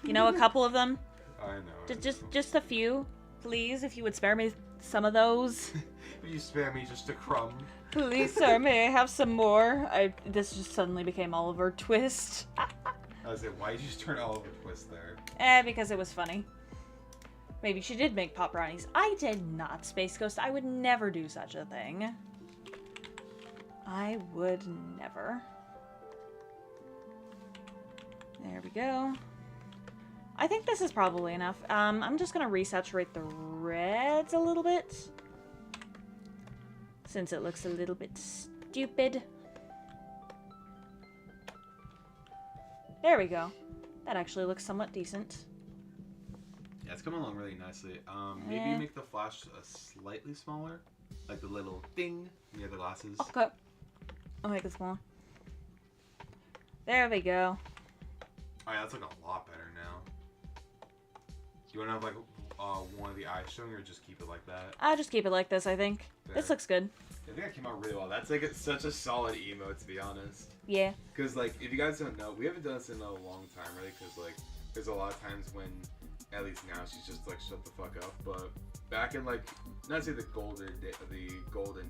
You know, a couple of them. I know. Just a few, please. If you would spare me some of those. Will you spare me just a crumb? Please, sir, may I have some more? This just suddenly became Oliver Twist. I was like, why did you just turn Oliver Twist there? Because it was funny. Maybe she did make pot brownies. I did not, Space Ghost. I would never do such a thing. I would never. There we go. I think this is probably enough. I'm just gonna resaturate the reds a little bit. Since it looks a little bit stupid. There we go. That actually looks somewhat decent. Yeah, it's coming along really nicely. Maybe you make the flash slightly smaller. Like the little ding near the glasses. Okay. I'll make it smaller. There we go. Oh yeah, that's like a lot better now. You want to have like one of the eyes showing, or just keep it like that? I'll just keep it like this, I think. There. This looks good. I think that came out really well. That's like such a solid emote, to be honest. Yeah. Because like, if you guys don't know, we haven't done this in a long time, really. Because like, there's a lot of times when, at least now, she's just like shut the fuck up. But back in like, not to say the golden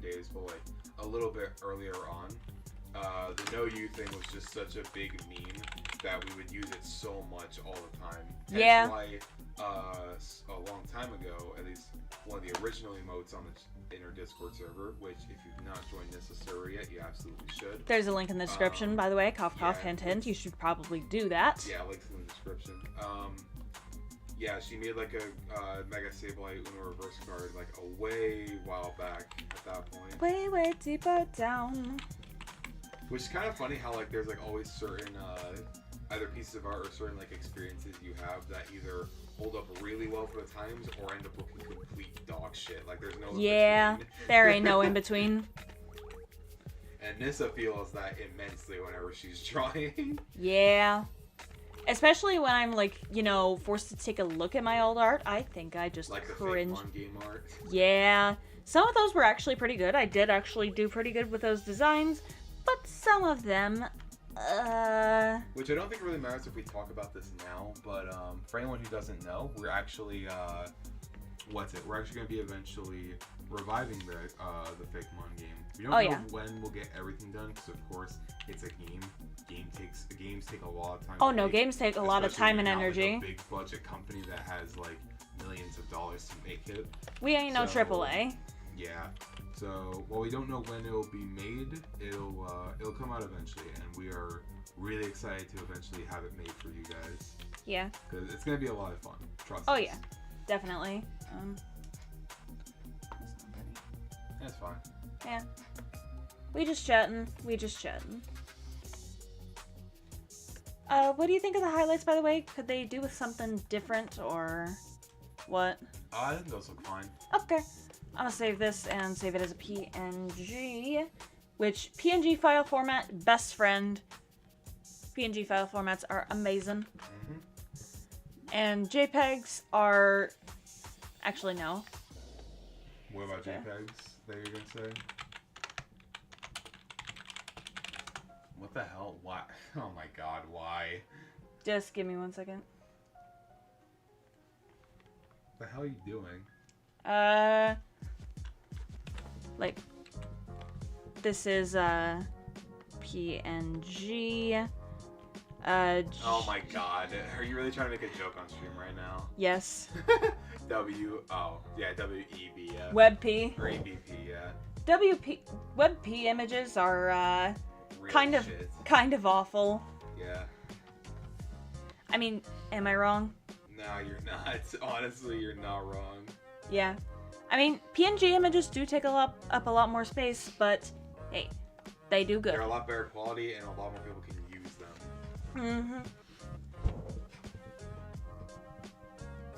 days, but like a little bit earlier on, the no you thing was just such a big meme that we would use it so much all the time. Hence Yeah. why a long time ago, at least one of the original emotes on the inner Discord server, which if you've not joined this server yet, you absolutely should. There's a link in the description, by the way. Cough, cough, yeah, hint, hint. You should probably do that. Yeah, links in the description. Yeah, she made like a Mega Sableye Uno reverse card like a way while back at that point. Way, way deeper down. Which is kind of funny how like there's like always certain either pieces of art or certain like experiences you have that either hold up really well for the times or end up looking complete dog shit. Like there's no in between. There ain't no in between. And Nissa feels that immensely whenever she's drawing. Yeah. Especially when I'm like, you know, forced to take a look at my old art. I think I just like cringe. The fake game art. Yeah. Some of those were actually pretty good. I did actually do pretty good with those designs. But some of them, Which I don't think really matters if we talk about this now, but for anyone who doesn't know, we're actually, we're actually going to be eventually reviving the Fakemon game. We don't know when we'll get everything done, because of course, it's a game. Games take a lot of time. Oh no, games take a lot of time and energy. Like a big budget company that has like millions of dollars to make it. We ain't no AAA. Yeah. So while we don't know when it'll be made, it'll come out eventually, and we are really excited to eventually have it made for you guys. Yeah. Because it's gonna be a lot of fun. Trust us. Oh yeah, definitely. That's fine. Yeah. We just chatting. What do you think of the highlights, by the way? Could they do with something different, or what? I think those look fine. Okay. I'm gonna save this and save it as a PNG, which PNG file format, best friend. PNG file formats are amazing. Mm-hmm. And JPEGs are... Actually, no. What about JPEGs that you're gonna say? What the hell? Why? Oh my god, why? Just give me 1 second. What the hell are you doing? Like, this is, PNG. Oh my god. Are you really trying to make a joke on stream right now? Yes. WEB, yeah. WebP. Or EBP, yeah. WebP images are, Real kind of awful. Yeah. I mean, am I wrong? No, you're not. Honestly, you're not wrong. Yeah. I mean, PNG images do take up a lot more space, but hey, they do good. They're a lot better quality, and a lot more people can use them. Mm-hmm.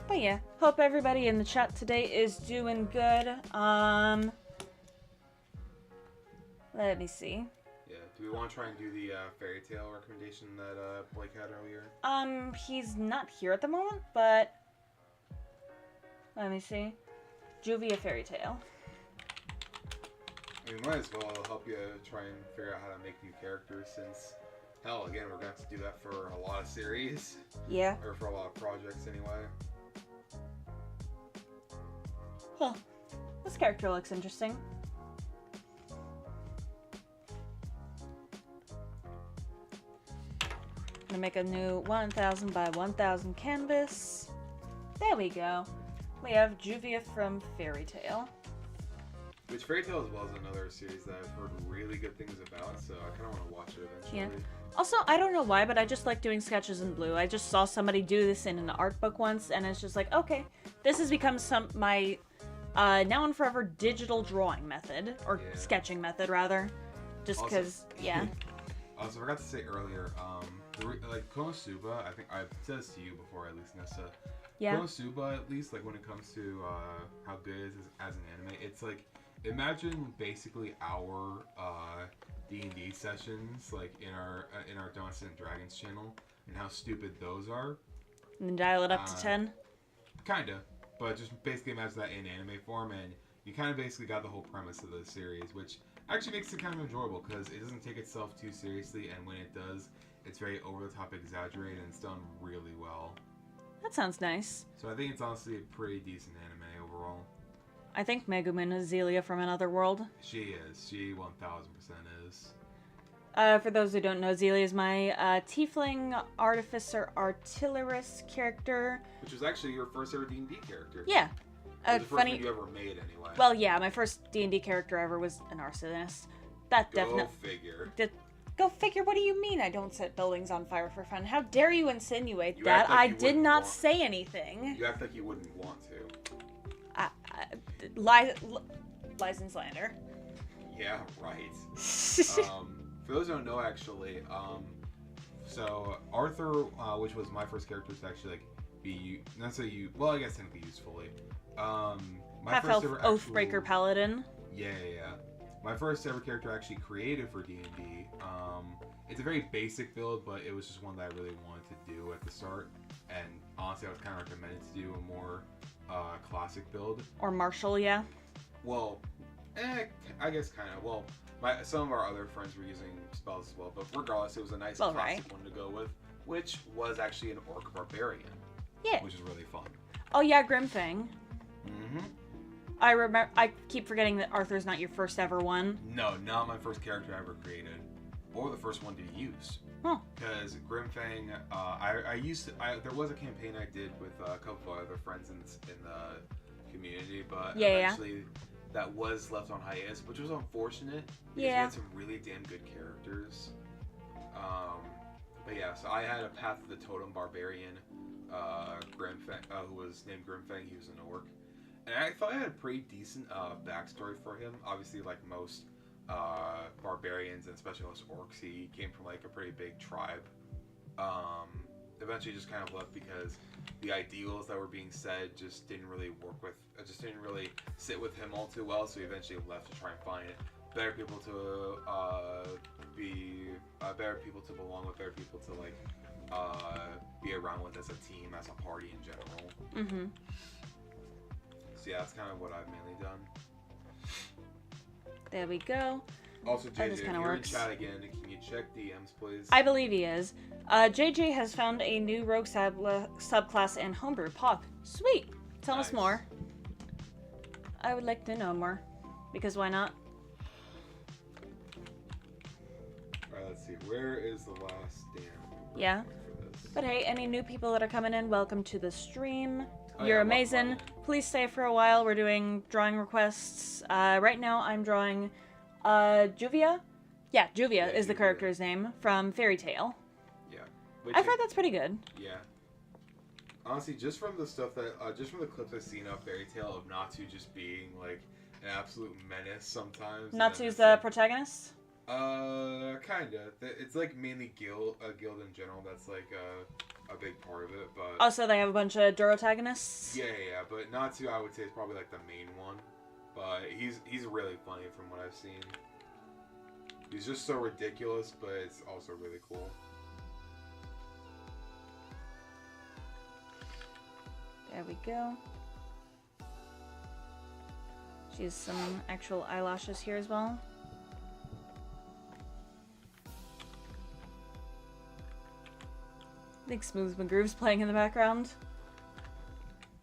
But yeah, hope everybody in the chat today is doing good. Let me see. Yeah, do we want to try and do the fairy tale recommendation that Blake had earlier? He's not here at the moment, but let me see. Juvia Fairy Tale. I mean, might as well help you try and figure out how to make new characters, since, hell, again, we're going to have to do that for a lot of series. Yeah. Or for a lot of projects, anyway. Huh. This character looks interesting. I'm gonna make a new 1000 by 1000 canvas. There we go. We have Juvia from Fairy Tale. Which Fairy Tale as well is another series that I've heard really good things about, so I kind of want to watch it eventually. Yeah. Also, I don't know why, but I just like doing sketches in blue. I just saw somebody do this in an art book once, and it's just like, okay, this has become my now and forever digital drawing method, or sketching method rather. Just because, yeah. Also, I forgot to say earlier, like Konosuba, I think I've said this to you before, at least Nessa. Yeah. Konosuba, at least, like when it comes to how good it is as an anime, it's like, imagine basically our D&D sessions, like in our Dungeons and Dragons channel, and how stupid those are. And then dial it up to 10. Kinda, but just basically imagine that in anime form, and you kind of basically got the whole premise of the series, which actually makes it kind of enjoyable because it doesn't take itself too seriously, and when it does, it's very over-the-top exaggerated, and it's done really well. That sounds nice. So I think it's honestly a pretty decent anime overall. I think Megumin is Zelia from another world. She is. She 1000% is. For those who don't know, Zelia is my tiefling artificer artillerist character. Which was actually your first ever D&D character. Yeah. The first one you ever made, anyway. Well, yeah, my first D&D character ever was an arsonist. That definitely. Go figure. Go figure. What do you mean I don't set buildings on fire for fun? How dare you insinuate You that? like I did not say anything. You act like you wouldn't want to. Lies and slander. Yeah, right. For those who don't know, actually, so Arthur, which was my first character, to actually like be not so you. Well, I guess it can be used fully. My Half-elf first ever Oathbreaker Paladin. Yeah. My first ever character I actually created for D&D. It's a very basic build, but it was just one that I really wanted to do at the start. And honestly, I was kind of recommended to do a more classic build. Or martial, yeah. Well, I guess kind of. Well, some of our other friends were using spells as well, but regardless, it was a nice classic one to go with, which was actually an orc barbarian. Yeah. Which is really fun. Oh yeah, Grimfang. Mm-hmm. I remember. I keep forgetting that Arthur's not your first ever one. No, not my first character I ever created, or the first one to use. Huh. Because Grimfang, there was a campaign I did with a couple of other friends in the community, but eventually that was left on hiatus, which was unfortunate. Because we had some really damn good characters. But yeah, so I had a Path of the Totem barbarian, Grimfang, who was named Grimfang. He was an orc. And I thought I had a pretty decent backstory for him. Obviously, like most barbarians, and especially most orcs, he came from like a pretty big tribe. Eventually just kind of left because the ideals that were being said just didn't really sit with him all too well, so he eventually left to try and find better people to belong with, better people to like be around with as a team, as a party in general. Mm-hmm. So yeah, that's kind of what I've mainly done. There we go. Also, JJ, if you're in chat again, can you check DMs, please? I believe he is. JJ has found a new rogue subclass in Homebrew. Pog. Sweet. Tell us more. I would like to know more. Because why not? Alright, let's see. Where is the last damn... Yeah. But hey, any new people that are coming in, welcome to the stream. You're yeah, amazing. Please stay for a while. We're doing drawing requests. Right now I'm drawing Juvia. Yeah, Juvia is the character's name from Fairy Tale. Yeah. I've heard that's pretty good. Yeah. Honestly, just from the stuff that, just from the clips I've seen of Fairy Tale of Natsu just being like an absolute menace sometimes. Natsu's the protagonist? Kinda. It's like mainly guild in general that's like a big part of it, but... Oh, so they have a bunch of durotagonists? Yeah, but Natsu I would say is probably like the main one. But he's really funny from what I've seen. He's just so ridiculous, but it's also really cool. There we go. She has some actual eyelashes here as well. I think Smooth McGroove's playing in the background.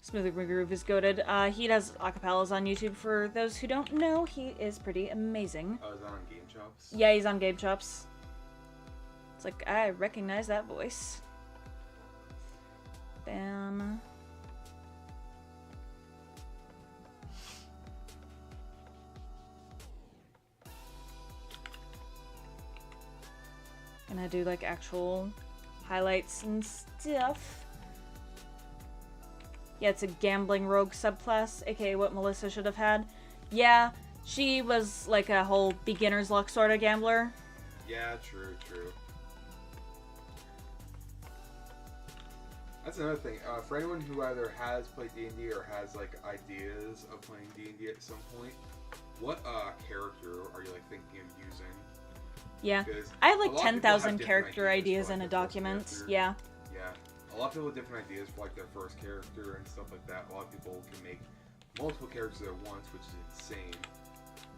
Smooth McGroove is goated. He does acapellas on YouTube. For those who don't know, he is pretty amazing. Oh, is that on Game Chops? Yeah, he's on Game Chops. It's like, I recognize that voice. Bam. Gonna do like actual highlights and stuff. Yeah, it's a gambling rogue subclass, aka what Melissa should have had. Yeah, she was like a whole beginner's luck sort of gambler. Yeah, true. That's another thing. For anyone who either has played D&D or has like ideas of playing D&D at some point, what character are you like thinking of using? Yeah, I have like 10,000 character ideas in a document. Yeah. A lot of people have different ideas for like their first character and stuff like that. A lot of people can make multiple characters at once, which is insane.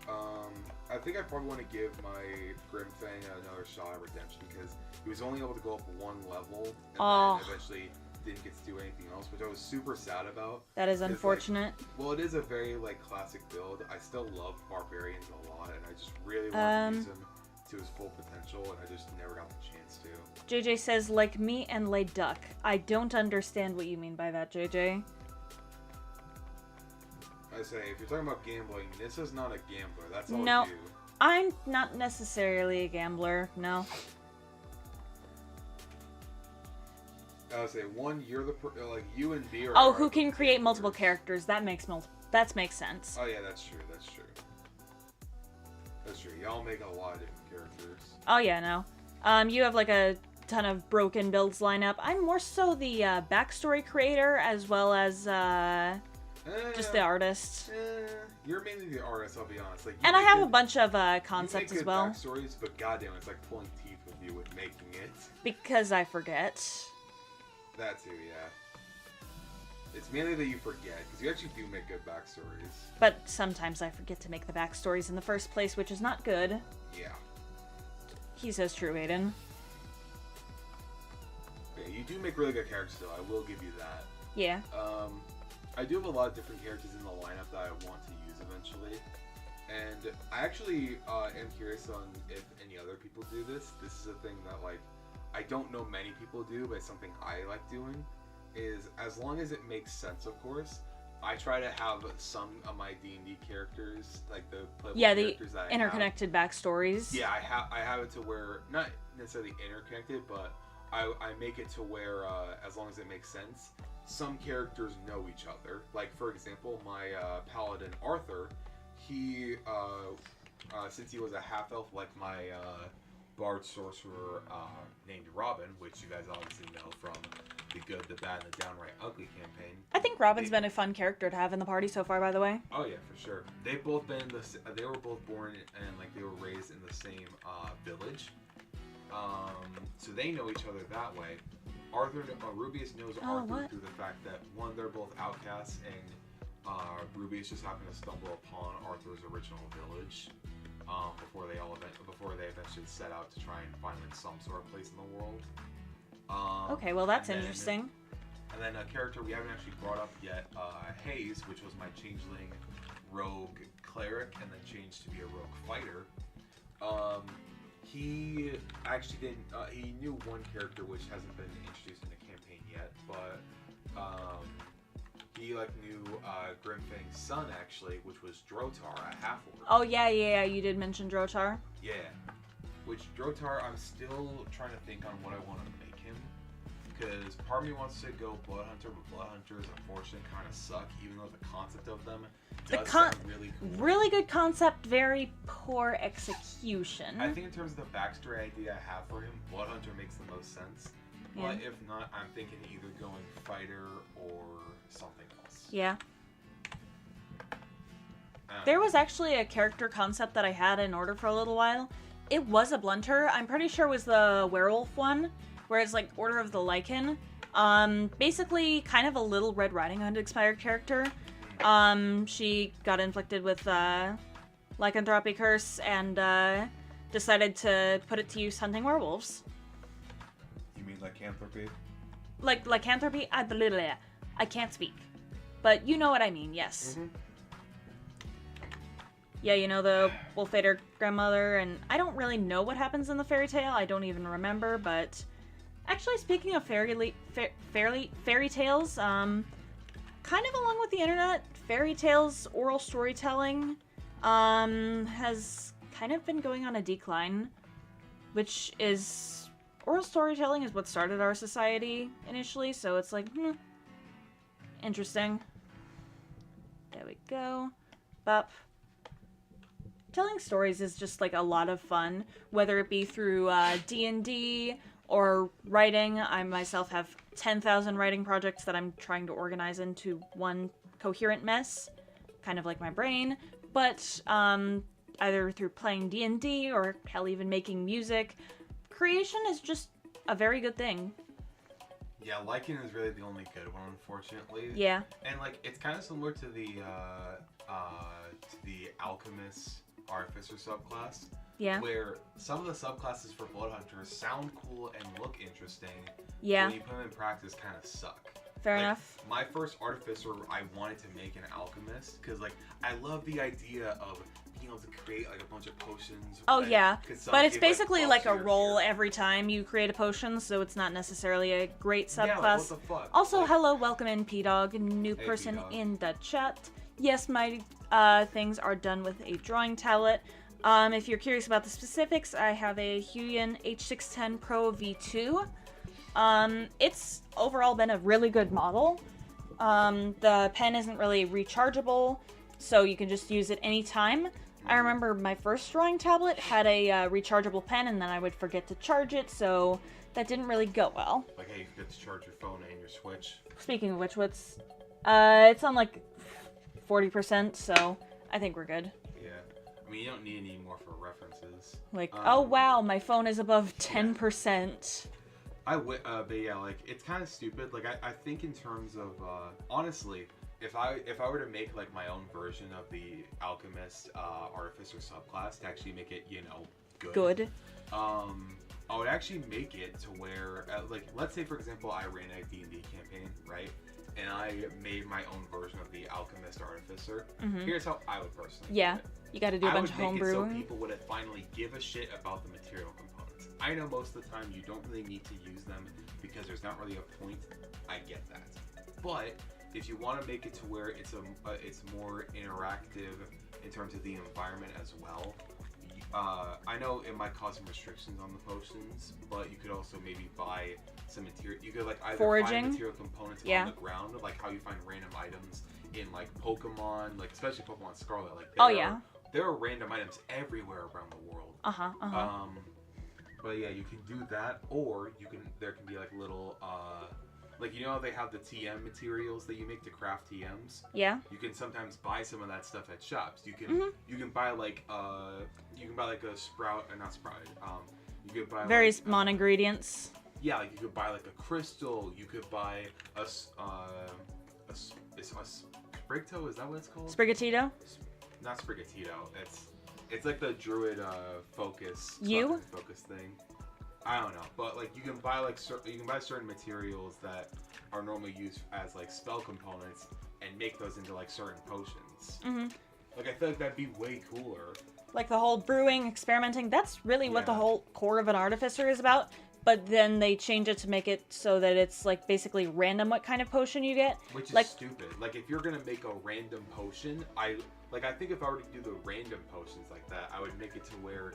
I think I probably want to give my Grimfang another shot at redemption because he was only able to go up one level and then eventually didn't get to do anything else, which I was super sad about. That is unfortunate. Like, well, it is a very like classic build. I still love barbarians a lot, and I just really want to use him to his full potential, and I just never got the chance to. JJ says, like me and lay duck. I don't understand what you mean by that, JJ. I say, if you're talking about gambling, this is not a gambler. That's all No, you. I'm not necessarily a gambler, no. I would say, one, you're the like you and D are. Oh, who can create multiple characters? That makes sense. Oh yeah, that's true. That's true. That's true. Y'all make a lot of different characters. Oh yeah, no. You have like a ton of broken builds lineup. I'm more so the backstory creator as well as just the artist. You're mainly the artist, I'll be honest. Like, and I have a bunch of concepts you make as well. backstories, but goddamn, it's like pulling teeth with you with making it. Because I forget. That too, yeah. It's mainly that you forget, because you actually do make good backstories. But sometimes I forget to make the backstories in the first place, which is not good. Yeah. He says true, Aiden. Yeah, you do make really good characters, though. I will give you that. Yeah. I do have a lot of different characters in the lineup that I want to use eventually. And I actually am curious on if any other people do this. This is a thing that, like, I don't know many people do, but it's something I like doing. Is as long as it makes sense, of course, I try to have some of my D&D characters, like the playable characters that I interconnected backstories. Yeah, I have it to where, not necessarily interconnected, but I make it to where, as long as it makes sense, some characters know each other. Like, for example, my paladin Arthur, he, since he was a half-elf like my bard sorcerer named Robin, which you guys obviously know from the Good, the Bad, and the Downright Ugly campaign. I think Robin's been a fun character to have in the party so far, by the way. Oh yeah, for sure. They've both been they were both born and like they were raised in the same village, so they know each other that way. Rubius knows Arthur through the fact that one, they're both outcasts, and Rubius just happened to stumble upon Arthur's original village before they eventually set out to try and find like some sort of place in the world. Okay, well that's interesting. And then a character we haven't actually brought up yet, Hayes, which was my changeling rogue cleric, and then changed to be a rogue fighter. He actually didn't. He knew one character which hasn't been introduced in the campaign yet, but he like knew Grimfang's son actually, which was Drotar, a half-orc. Oh yeah, you did mention Drotar. Yeah, which Drotar, I'm still trying to think on what I want to make him, because part of me wants to go Blood Hunter, but Blood Hunters unfortunately kind of suck, even though the concept of them does sound really cool. Really good concept, very poor execution. I think in terms of the backstory idea I have for him, Blood Hunter makes the most sense. Yeah. But if not, I'm thinking either going fighter or something else. Yeah. There was actually a character concept that I had in order for a little while. It was a blunter. I'm pretty sure it was the werewolf one, where it's like Order of the Lycan. Basically kind of a little Red Riding Hood inspired character. She got inflicted with lycanthropy curse and decided to put it to use hunting werewolves. You mean lycanthropy? Like lycanthropy? I can't speak. But you know what I mean, yes. Mm-hmm. Yeah, you know, the Wolf Vader grandmother, and I don't really know what happens in the fairy tale. I don't even remember, but actually, speaking of fairy tales, kind of along with the internet, fairy tales, oral storytelling, has kind of been going on a decline, which is, oral storytelling is what started our society initially, so it's like, interesting. There we go. Bop. Telling stories is just like a lot of fun, whether it be through D&D or writing. I myself have 10,000 writing projects that I'm trying to organize into one coherent mess, kind of like my brain, but either through playing D&D or hell, even making music, creation is just a very good thing. Yeah, Lycan is really the only good one, unfortunately. Yeah. And like, it's kind of similar to the Alchemist Artificer subclass. Yeah. Where some of the subclasses for Blood Hunters sound cool and look interesting. Yeah. When you put them in practice, kind of suck. Fair enough. My first Artificer, I wanted to make an Alchemist because, like, I love the idea of being able to create like a bunch of potions. Oh that yeah, could but it's give, basically buffs like to a your roll gear. every time you create a potion, so it's not necessarily a great Yeah, subclass. like, what the fuck? Also, Like, hello, welcome in, P-Dog, new Hey, person P-Dog. in the chat. Yes, my things are done with a drawing tablet. If you're curious about the specifics, I have a Huion H610 Pro V2. It's overall been a really good model. The pen isn't really rechargeable, so you can just use it anytime. I remember my first drawing tablet had a rechargeable pen, and then I would forget to charge it, so that didn't really go well. Like, hey, you forget to charge your phone and your Switch. Speaking of which, it's on like 40%, so I think we're good. Yeah. I mean, you don't need any more for references. Like, oh wow, my phone is above 10%. But yeah, like, it's kind of stupid. Like, I think in terms of, honestly, if I were to make, like, my own version of the Alchemist, Artificer subclass to actually make it, you know, good. I would actually make it to where, like, let's say, for example, I ran a D&D campaign, right? And I made my own version of the Alchemist Artificer. Here's how I would personally do it. You gotta do a bunch of I would make it so homebrewing. people would finally give a shit about the material components. I know most of the time you don't really need to use them because there's not really a point. I get that. But if you want to make it to where it's more interactive in terms of the environment as well, I know it might cause some restrictions on the potions, but you could also maybe buy some material. You could like either Foraging? find material components on the ground, like how you find random items in like Pokemon, like especially Pokemon Scarlet. Like there are random items everywhere around the world. But yeah, you can do that, or there can be like little like, you know how they have the TM materials that you make to craft TMs? Yeah. You can sometimes buy some of that stuff at shops. You can buy like a sprout, not sprouted. You could buy Various like, mon ingredients. Yeah, like you could buy like a crystal. You could buy a Sprigto. Is that what it's called? Sprigatito? Not Sprigatito. It's like the druid focus thing. I don't know, but like you can buy certain materials that are normally used as like spell components and make those into like certain potions. Like I feel like that'd be way cooler. Like the whole brewing, experimenting, that's really what the whole core of an artificer is about. But then they change it to make it so that it's like basically random what kind of potion you get. Which is like, stupid. Like if you're gonna make a random potion, I think if I were to do the random potions like that, I would make it to where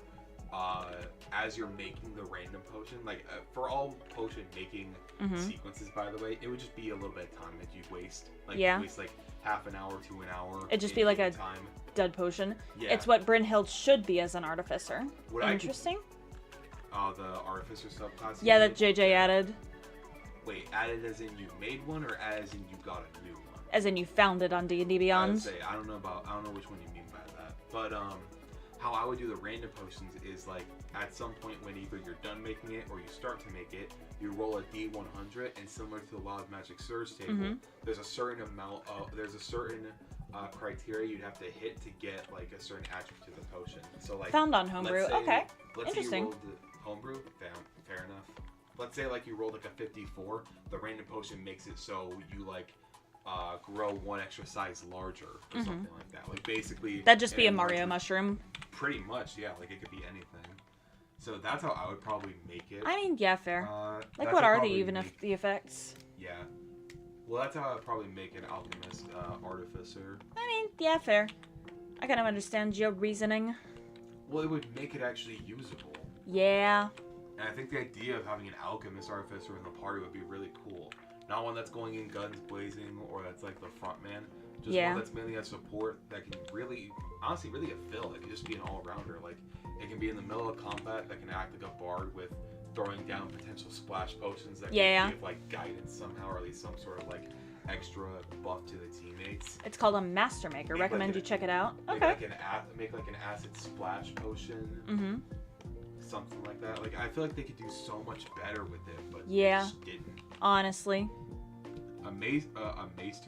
as you're making the random potion, like for all potion making sequences, by the way, it would just be a little bit of time that you'd waste. Like you waste like half an hour to an hour. It'd just be like a time. Dud potion. Yeah. It's what Brynhild should be as an artificer. Interesting. The artificer subclass. Yeah, that JJ added. Wait, added as in you made one, or as in you got a new one? As in you found it on D&D Beyond. I don't know which one you mean by that. But how I would do the random potions is like at some point when either you're done making it or you start to make it, you roll a D100, and similar to the Wild Magic Surge table, there's a certain amount of criteria you'd have to hit to get like a certain attribute to the potion. So like found on homebrew. Okay. Let's Interesting. say you rolled homebrew. Fair enough. Let's say like you rolled like a 54. The random potion makes it so you like grow one extra size larger or something like that. Like basically that'd just be a Mario mushroom. Pretty much, yeah. Like it could be anything. So that's how I would probably make it. I mean, yeah, fair. Like what are the the effects? Yeah. Well, that's how I would probably make an alchemist artificer. I mean, yeah, fair. I kind of understand your reasoning. Well, it would make it actually usable. Yeah. And I think the idea of having an alchemist artificer in the party would be really cool. Not one that's going in guns blazing or that's like the front man. Just one that's mainly a support that can really, honestly, really a fill. It can just be an all-rounder. Like, it can be in the middle of combat that can act like a bard with throwing down potential splash potions that can give like guidance somehow, or at least some sort of like extra buff to the teammates. It's called a Master Maker. Recommend you check it out. Okay. Make like an acid splash potion. Something like that. Like I feel like they could do so much better with it, but they just didn't. Honestly. A mace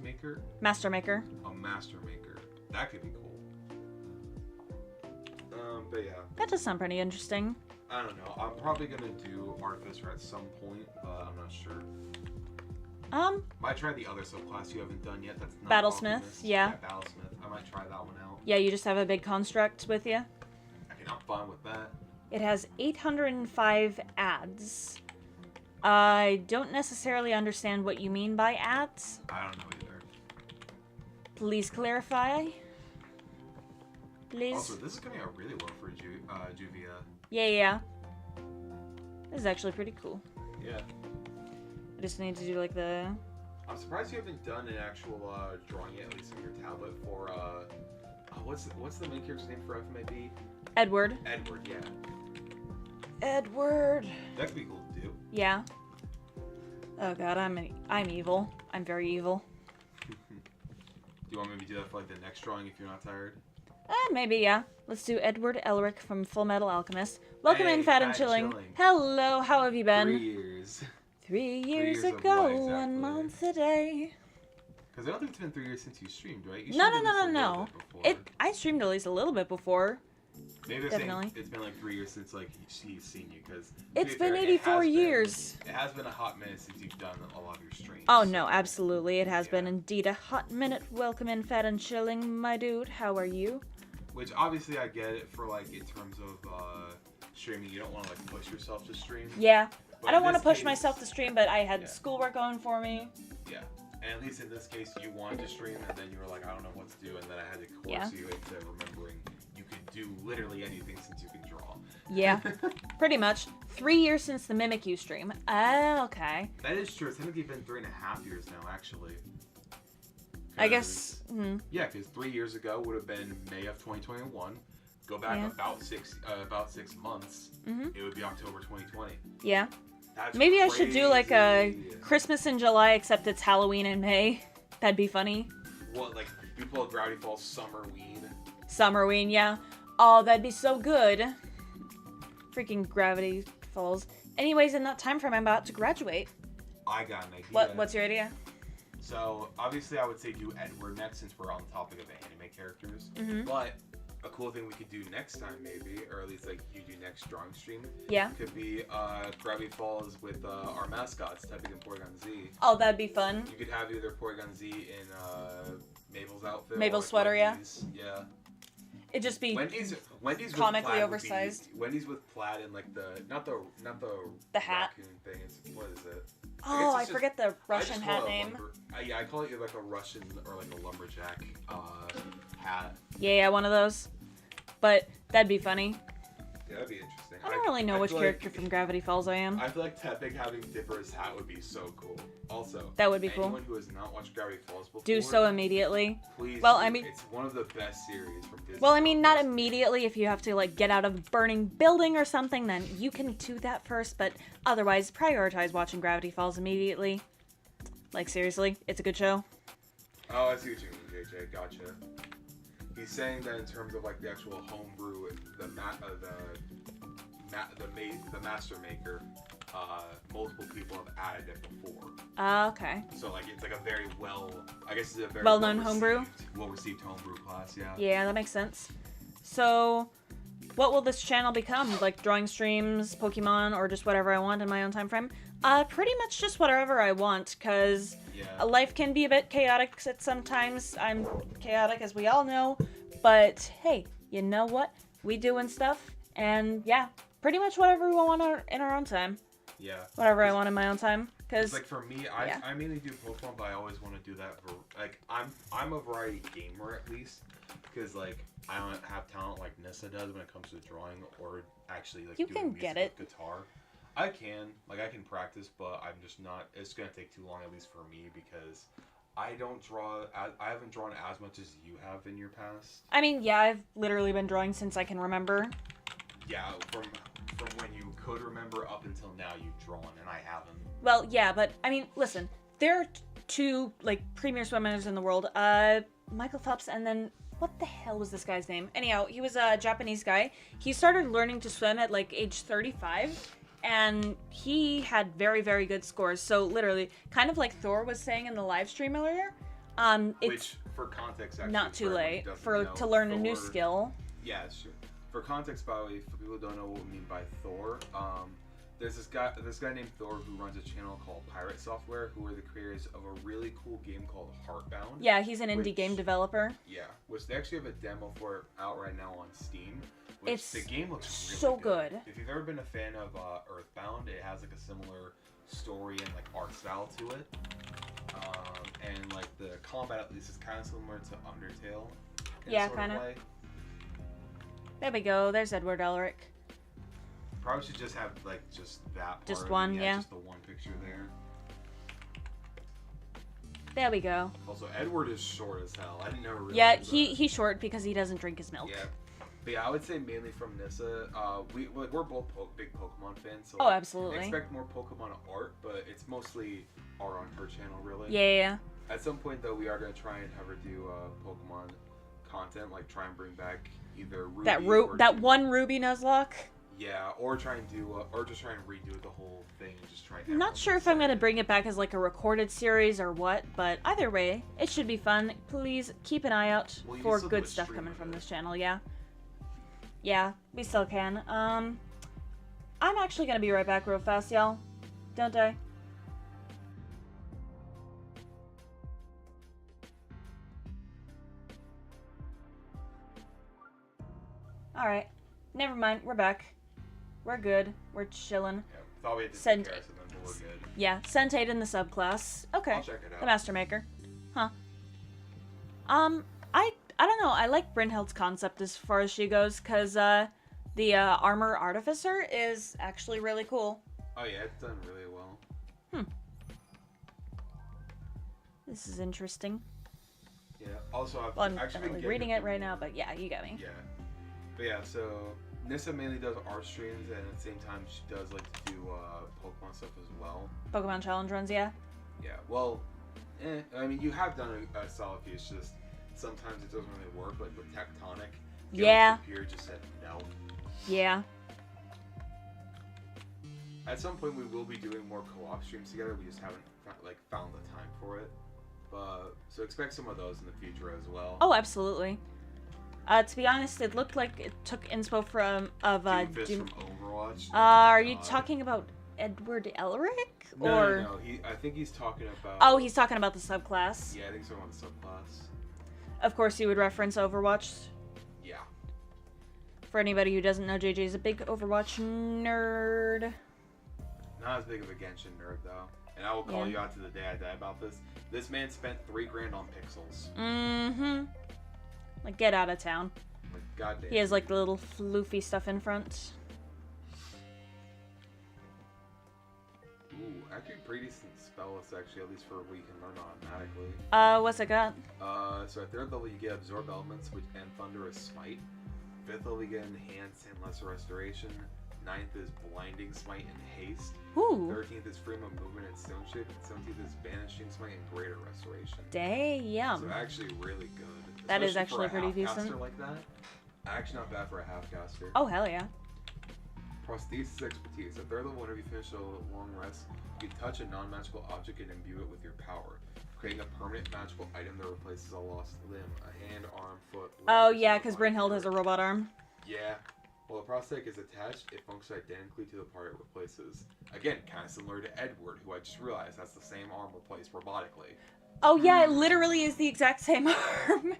maker. Master Maker. A master maker. That could be cool. But yeah. That does sound pretty interesting. I don't know. I'm probably gonna do Artificer at some point, but I'm not sure. Might try the other subclass you haven't done yet. That's not Battlesmith, Alchemist. yeah. Battlesmith. I might try that one out. Yeah, you just have a big construct with you. Okay, I'm fine with that. It has 805 ads. I don't necessarily understand what you mean by ads. I don't know either. Please clarify. Please. Also, this is coming out really well for Juvia. Yeah. This is actually pretty cool. Yeah. I just need to do like the... I'm surprised you haven't done an actual drawing yet, at least on your tablet, for what's the main character's name for FMAB? Edward. Edward, yeah. Edward. That could be cool to do. Yeah. Oh god, I'm evil. I'm very evil. Do you want me to do that for like the next drawing if you're not tired? Maybe, yeah. Let's do Edward Elric from Full Metal Alchemist. Welcome in, Fat and Chilling. Chilling. Hello, how have you been? 3 years. 3 years of ago, what exactly? 1 month a day. Because I don't think it's been 3 years since you streamed, right? You No. streamed at least a little bit before. I streamed at least a little bit before. Maybe they're Definitely. saying it's been like 3 years since like he's seen you, because It's been 84 years. It has been a hot minute since you've done a lot of your streams. Oh no, absolutely. It has Yeah. been indeed a hot minute. Welcome in, Fat and Chilling, my dude. How are you? Which obviously I get it for like in terms of streaming. You don't want to like push yourself to stream. Yeah. But I don't in want to this push case- myself to stream, but I had Yeah. schoolwork going for me. Yeah. And at least in this case, you wanted to stream, and then you were like, I don't know what to do, and then I had to coerce Yeah. you into remembering you could do literally anything since you can draw. Yeah. Pretty much. 3 years since the Mimic You stream. Okay. That is true. It's technically been 3.5 years now, actually. I guess. Yeah, because 3 years ago would have been May of 2021. Go back Yeah. about 6 months. Mhm. It would be October 2020. Yeah. That's Maybe I should do like a crazy. Christmas in July, except it's Halloween in May. That'd be funny. What, like people at Gravity Falls Summerween? Summerween, yeah. Oh, that'd be so good. Freaking Gravity Falls. Anyways, in that time frame, I'm about to graduate. I got an idea. What's your idea? So obviously, I would say do Edward next, since we're on the topic of anime characters. Mhm. But a cool thing we could do next time, maybe, or at least like you do next drawing stream, Yeah. could be Gravity Falls with our mascots, Tepig and Porygon Z. Oh, that'd be fun. You could have either Porygon Z in Mabel's outfit. Mabel's or sweater, yeah. Wendy's. Yeah. It'd just be Wendy's with comically plaid oversized. Would be, Wendy's with plaid and like the not the The hat. raccoon thing. It's, what is it? Oh, I it's just- forget the I Russian just call hat it a name. yeah, I call it like a Russian or like a lumberjack hat. Yeah, one of those. But that'd be funny. Yeah, that'd be interesting. I don't really know which feel character like, from Gravity Falls I am. I feel like Tepig having Dipper's hat would be so cool. Also, That would be cool. anyone who has not watched Gravity Falls before, Do so immediately. please. Well, do. I mean- it's one of the best series from Disney. Well, I mean, not Plus. immediately. If you have to, like, get out of a burning building or something, then you can do that first. But otherwise, prioritize watching Gravity Falls immediately. Like, seriously, it's a good show. Oh, I see what you mean, JJ. Gotcha. He's saying that in terms of like the actual homebrew, the master maker, multiple people have added it before. Okay. So like it's like a very I guess it's a very Well-known homebrew? well-received homebrew class. Yeah. Yeah, that makes sense. So, what will this channel become? Like, drawing streams, Pokemon, or just whatever I want in my own time frame? Pretty much just whatever I want, because Yeah. life can be a bit chaotic at sometimes. I'm chaotic, as we all know. But, hey, you know what? We doing stuff, and yeah, pretty much whatever we want in our own time. Yeah. Whatever I want in my own time. Because, Like for me, yeah. I mainly do Pokemon, but I always want to do that for like I'm a variety gamer at least, because like I don't have talent like Nissa does when it comes to drawing or actually like You doing can music get it. with guitar. I can practice, but I'm just not. It's gonna take too long, at least for me, because I don't draw. I haven't drawn as much as you have in your past. I mean, yeah, I've literally been drawing since I can remember. Yeah, from when you could remember up until now, you've drawn, and I haven't. Well, yeah, but I mean, listen, there are two like premier swimmers in the world. Michael Phelps, and then what the hell was this guy's name? Anyhow, he was a Japanese guy. He started learning to swim at like age 35, and he had very, very good scores. So literally, kind of like Thor was saying in the live stream earlier. It's Which, for context, actually, not too for everyone who late doesn't know, to learn a new Thor- skill. Yeah, it's true. For context, by the way, for people who don't know what we mean by Thor, There's this guy named Thor who runs a channel called Pirate Software, who are the creators of a really cool game called Heartbound. Yeah, he's an indie game developer. Yeah, which they actually have a demo for it out right now on Steam. The game looks really so good. If you've ever been a fan of Earthbound, it has like a similar story and like art style to it. And like the combat at least is kind of similar to Undertale. Yeah, kind of. There we go. There's Edward Elric. Probably should just have like just that. Just part. one, yeah. Just the one picture there. There we go. Also, Edward is short as hell. I didn't never realize. Yeah, he's short because he doesn't drink his milk. Yeah. But yeah, I would say mainly from Nissa. We're both big Pokemon fans, so absolutely. Expect more Pokemon art, but it's mostly art on her channel, really. Yeah. At some point, though, we are gonna try and have her do Pokemon content, like try and bring back either Ruby that one Ruby Nuzlocke. Yeah, or try and do, or just try and redo the whole thing and just try. I'm not sure if I'm gonna bring it back as like a recorded series or what, but either way, it should be fun. Please keep an eye out for good stuff coming from this channel. Yeah. Yeah, we still can. I'm actually gonna be right back real fast, y'all. Don't I? Alright. Never mind, we're back. We're good. We're chilling. Yeah, thought we had to take care of something, but we're good. Yeah, Centate in the subclass. Okay. I'll check it out. The Master Maker. Huh. I don't know. I like Brynhild's concept as far as she goes, because the Armor Artificer is actually really cool. Oh yeah, it's done really well. This is interesting. Yeah. Also, I'm actually been reading it right now, but yeah, you got me. Yeah. But yeah, so Nissa mainly does art streams, and at the same time, she does like to do Pokemon stuff as well. Pokemon challenge runs, yeah. Yeah. Well, I mean, you have done a solid few. It's just sometimes it doesn't really work. Like with Tectonic. Yeah. Computer just said no. Yeah. At some point, we will be doing more co-op streams together. We just haven't found the time for it. But so expect some of those in the future as well. Oh, absolutely. To be honest, it looked like it took inspo from Doomfist from Overwatch. Are you talking about Edward Elric? No. I think he's talking about. Oh, he's talking about the subclass. Yeah, I think so on the subclass. Of course, you would reference Overwatch. Yeah. For anybody who doesn't know, JJ is a big Overwatch nerd. Not as big of a Genshin nerd though, and I will call you out to the day I die about this. This man spent $3 grand on pixels. Mm-hmm. Like, get out of town. Like, goddamn. He has, like, the little floofy stuff in front. Ooh, actually pretty decent spell list, actually, at least for what you can learn automatically. What's it got? So at 3rd level, you get Absorb Elements and Thunderous Smite. 5th level, you get Enhance and Lesser Restoration. 9th is Blinding Smite and Haste. Ooh. 13th is Freedom of Movement and Stone Shape. And 17th is Banishing Smite and Greater Restoration. Damn. So actually really good. That is Especially actually for a pretty half-caster decent. like that. Actually not bad for a half-caster. Oh, hell yeah. Prosthesis Expertise. At 3rd level, whenever you finish a long rest, you touch a non-magical object and imbue it with your power, creating a permanent magical item that replaces a lost limb, a hand, arm, foot, leg, Oh, yeah, because Brynhild has a robot arm. Yeah. While the prosthetic is attached, it functions identically to the part it replaces. Again, kind of similar to Edward, who I just realized has the same arm replaced robotically. Oh, yeah, it literally is the exact same arm.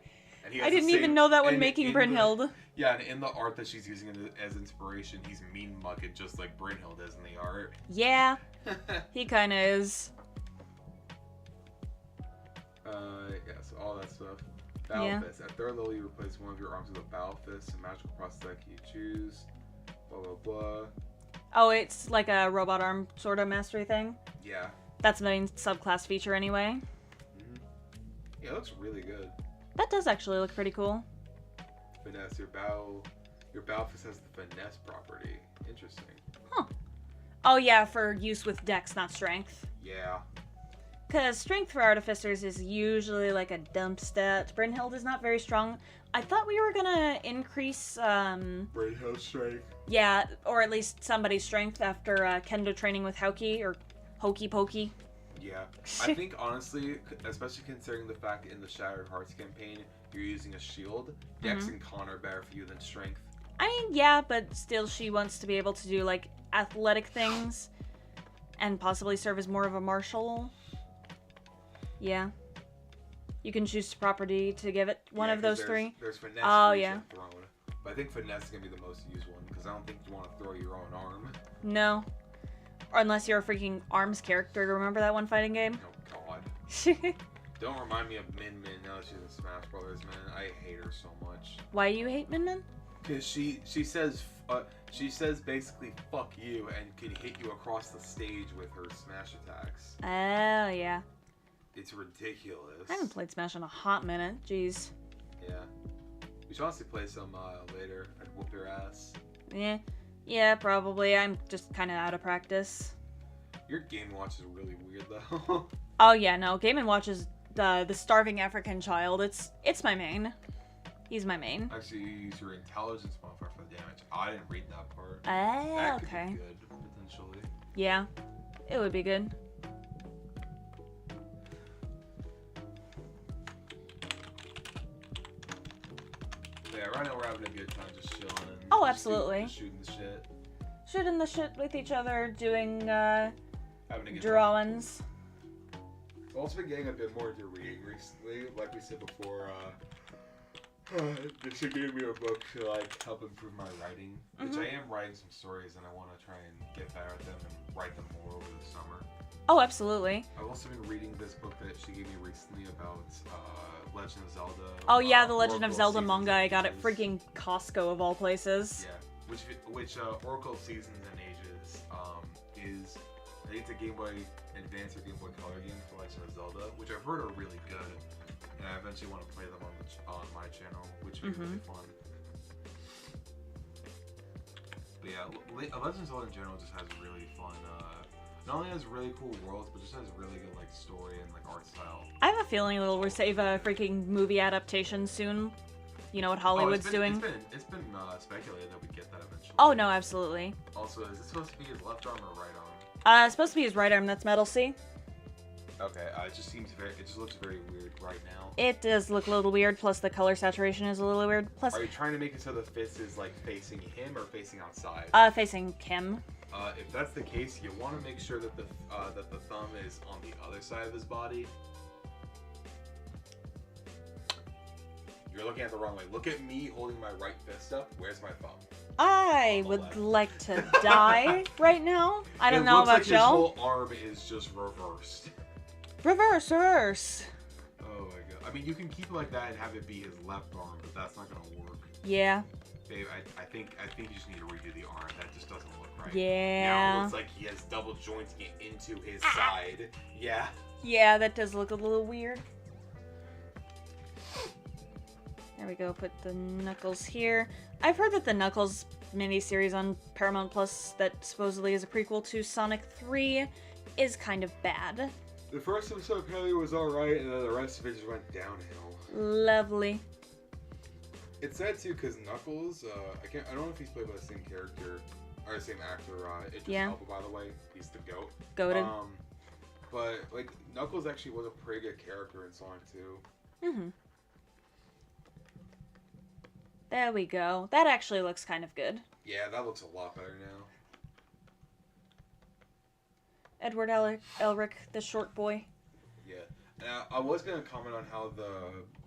And I didn't even know that when making Brynhild. Yeah, and in the art that she's using as inspiration, he's mean mugging just like Brynhild is in the art. Yeah, he kind of is. Yeah, so all that stuff. Battle Fist. At 3rd level, you replace one of your arms with a Battle Fist, a magical prosthetic you choose. Blah, blah, blah. Oh, it's like a robot arm sort of mastery thing? Yeah. That's the main subclass feature anyway. Mm-hmm. Yeah, it looks really good. That does actually look pretty cool. Finesse. Your Battle Fist has the Finesse property. Interesting. Huh. Oh yeah, for use with Dex, not Strength. Yeah. Because Strength for Artificers is usually like a dump stat. Brynhild is not very strong. I thought we were gonna increase, Brynhild Strength. Yeah, or at least somebody's strength after Kendo training with Hauki, or Hokey Pokey. Yeah. I think, honestly, especially considering the fact in the Shattered Hearts campaign, you're using a shield, Dex and Con are better for you than Strength. I mean, yeah, but still she wants to be able to do, like, athletic things and possibly serve as more of a martial. Yeah. You can choose property to give it one of those three. There's finesse, reach, and thrown. But I think finesse is going to be the most used one, because I don't think you want to throw your own arm. No. Or unless you're a freaking arms character. Remember that one fighting game? Oh, God. Don't remind me of Min Min now that she's in Smash Brothers, man. I hate her so much. Why do you hate Min Min? Because she says basically fuck you and can hit you across the stage with her smash attacks. Oh, yeah. It's ridiculous. I haven't played Smash in a hot minute. Jeez. Yeah. We should honestly play some later. I'd whoop your ass. Yeah. Yeah, probably. I'm just kind of out of practice. Your Game Watch is really weird, though. Oh, yeah, no. Game & Watch is the starving African child. It's my main. He's my main. Actually, you use your intelligence modifier for the damage. I didn't read that part. Ah, that okay. Could be good, potentially. Yeah. It would be good. Yeah, right now we're having a good time just chilling. Oh, absolutely. Just shooting the shit. Shooting the shit with each other, doing Having a good drawings. time. I've also been getting a bit more into reading recently. Like we said before, she gave me a book to like help improve my writing, which I am writing some stories and I want to try and get better at them and write them more over the summer. Oh, absolutely. I've also been reading this book that she gave me recently about Legend of Zelda. Oh yeah, the Legend of Oracle Zelda Seasons manga. and I got it Ages. freaking Costco of all places. Yeah, which Oracle Seasons and Ages is, I think it's a Game Boy Advance or Game Boy Color game for Legend of Zelda, which I've heard are really good, and I eventually want to play them on my channel, which would be really fun. But yeah, Legend of Zelda in general just has really fun. Not only has really cool worlds, but just has really good like story and like art style. I have a feeling they'll receive a freaking movie adaptation soon. You know what Hollywood's doing? It's been speculated that we get that eventually. Oh no, absolutely. Also, is it supposed to be his left arm or right arm? It's supposed to be his right arm. That's Metal C. Okay, it just looks very weird right now. It does look a little weird. Plus the color saturation is a little weird. Plus, Are you trying to make it so the fist is like facing him or facing outside? facing Kim. If that's the case, you want to make sure that the thumb is on the other side of his body. You're looking at the wrong way. Look at me holding my right fist up. Where's my thumb? I would left. like to die right now. I don't It know looks about like y'all. his whole arm is just reversed. Reverse, reverse. Oh my god. I mean, you can keep it like that and have it be his left arm, but that's not gonna work. Yeah. Babe, I think you just need to redo the arm. That just doesn't look right. Yeah. Now it looks like he has double jointing it into his side. Yeah. Yeah, that does look a little weird. There we go, put the Knuckles here. I've heard that the Knuckles miniseries on Paramount Plus that supposedly is a prequel to Sonic 3 is kind of bad. The first episode apparently was alright, and then the rest of it just went downhill. Lovely. It's sad too, because Knuckles, I don't know if he's played by the same character, or the same actor, Idris Elba, by the way. He's the GOAT. Goated. But, like, Knuckles actually was a pretty good character in Sonic 2. Mm-hmm. There we go. That actually looks kind of good. Yeah, that looks a lot better now. Edward Elric, the short boy. Yeah. Now, I was going to comment on how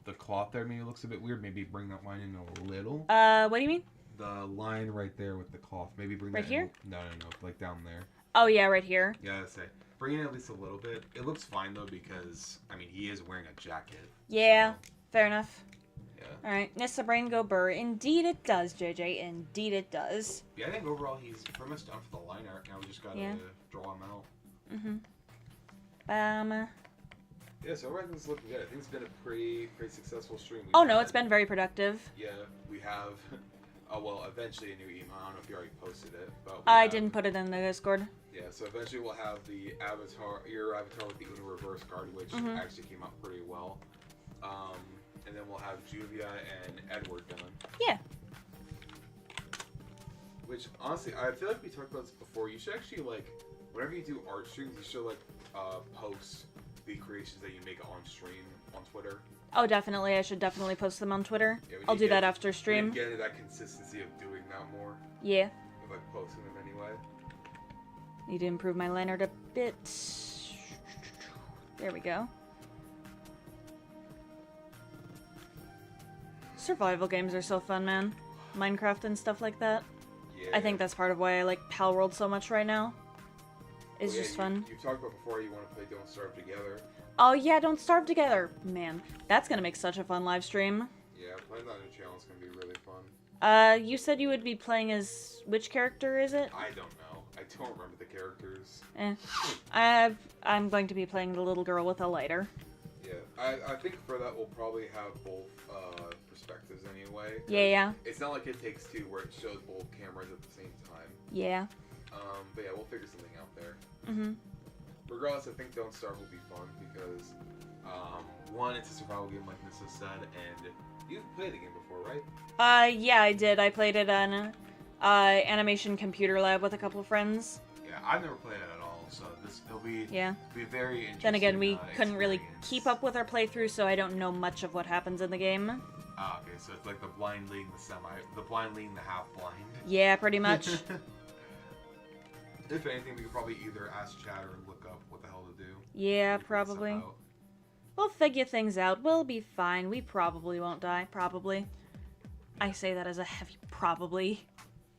the cloth there maybe looks a bit weird. Maybe bring that line in a little. What do you mean? The line right there with the cloth. Maybe bring right that here? No, like down there. Oh, yeah, right here. Yeah, I'd say. Bring it at least a little bit. It looks fine, though, because, I mean, he is wearing a jacket. Yeah, so, fair enough. yeah. Alright, Nissa Brain Go Burr. Indeed it does, JJ. Indeed it does. Yeah, I think overall he's pretty much done for the line art. Now we just gotta draw him out. Mm-hmm. Yeah, so everything's looking good. I think it's been a pretty successful stream. Oh no, it's been very productive. Yeah, we have, eventually a new email. I don't know if you already posted it, but I didn't put it in the Discord. Yeah, so eventually we'll have the avatar, your avatar with the Uno reverse card, which actually came out pretty well. And then we'll have Juvia and Edward done. Yeah. Which, honestly, I feel like we talked about this before. You should actually, like, whenever you do art streams, you should, like, post the creations that you make on stream on Twitter. Oh, definitely. I should definitely post them on Twitter. Yeah, I'll do that after stream. Get into that consistency of doing that more. Yeah. Of, like, posting them anyway. Need to improve my lanyard a bit. There we go. Survival games are so fun, man. Minecraft and stuff like that. Yeah. I think that's part of why I like Pal World so much right now. It's just fun. You've talked about before you want to play Don't Starve Together. Oh yeah, Don't Starve Together. Man, that's gonna make such a fun live stream. Yeah, playing that on your channel is gonna be really fun. You said you would be playing as... which character is it? I don't know. I don't remember the characters. I'm going to be playing the little girl with a lighter. Yeah, I think for that we'll probably have both perspectives anyway. Yeah. It's not like It Takes Two where it shows both cameras at the same time. Yeah. But yeah, we'll figure something out there. Mm-hmm. Regardless, I think Don't Starve will be fun because, one, it's a survival game like Nissa said, and you've played the game before, right? Yeah, I did. I played it on Animation Computer Lab with a couple of friends. Yeah, I've never played it at all, so it'll be very interesting. Then again, we couldn't really experience. keep up with our playthrough, so I don't know much of what happens in the game. Ah, okay, so it's like the blind leading the blind leading the half blind. Yeah, pretty much. If anything, we could probably either ask chat or look up what the hell to do. Yeah, probably. We'll figure things out. We'll be fine. We probably won't die. Probably. I say that as a heavy probably.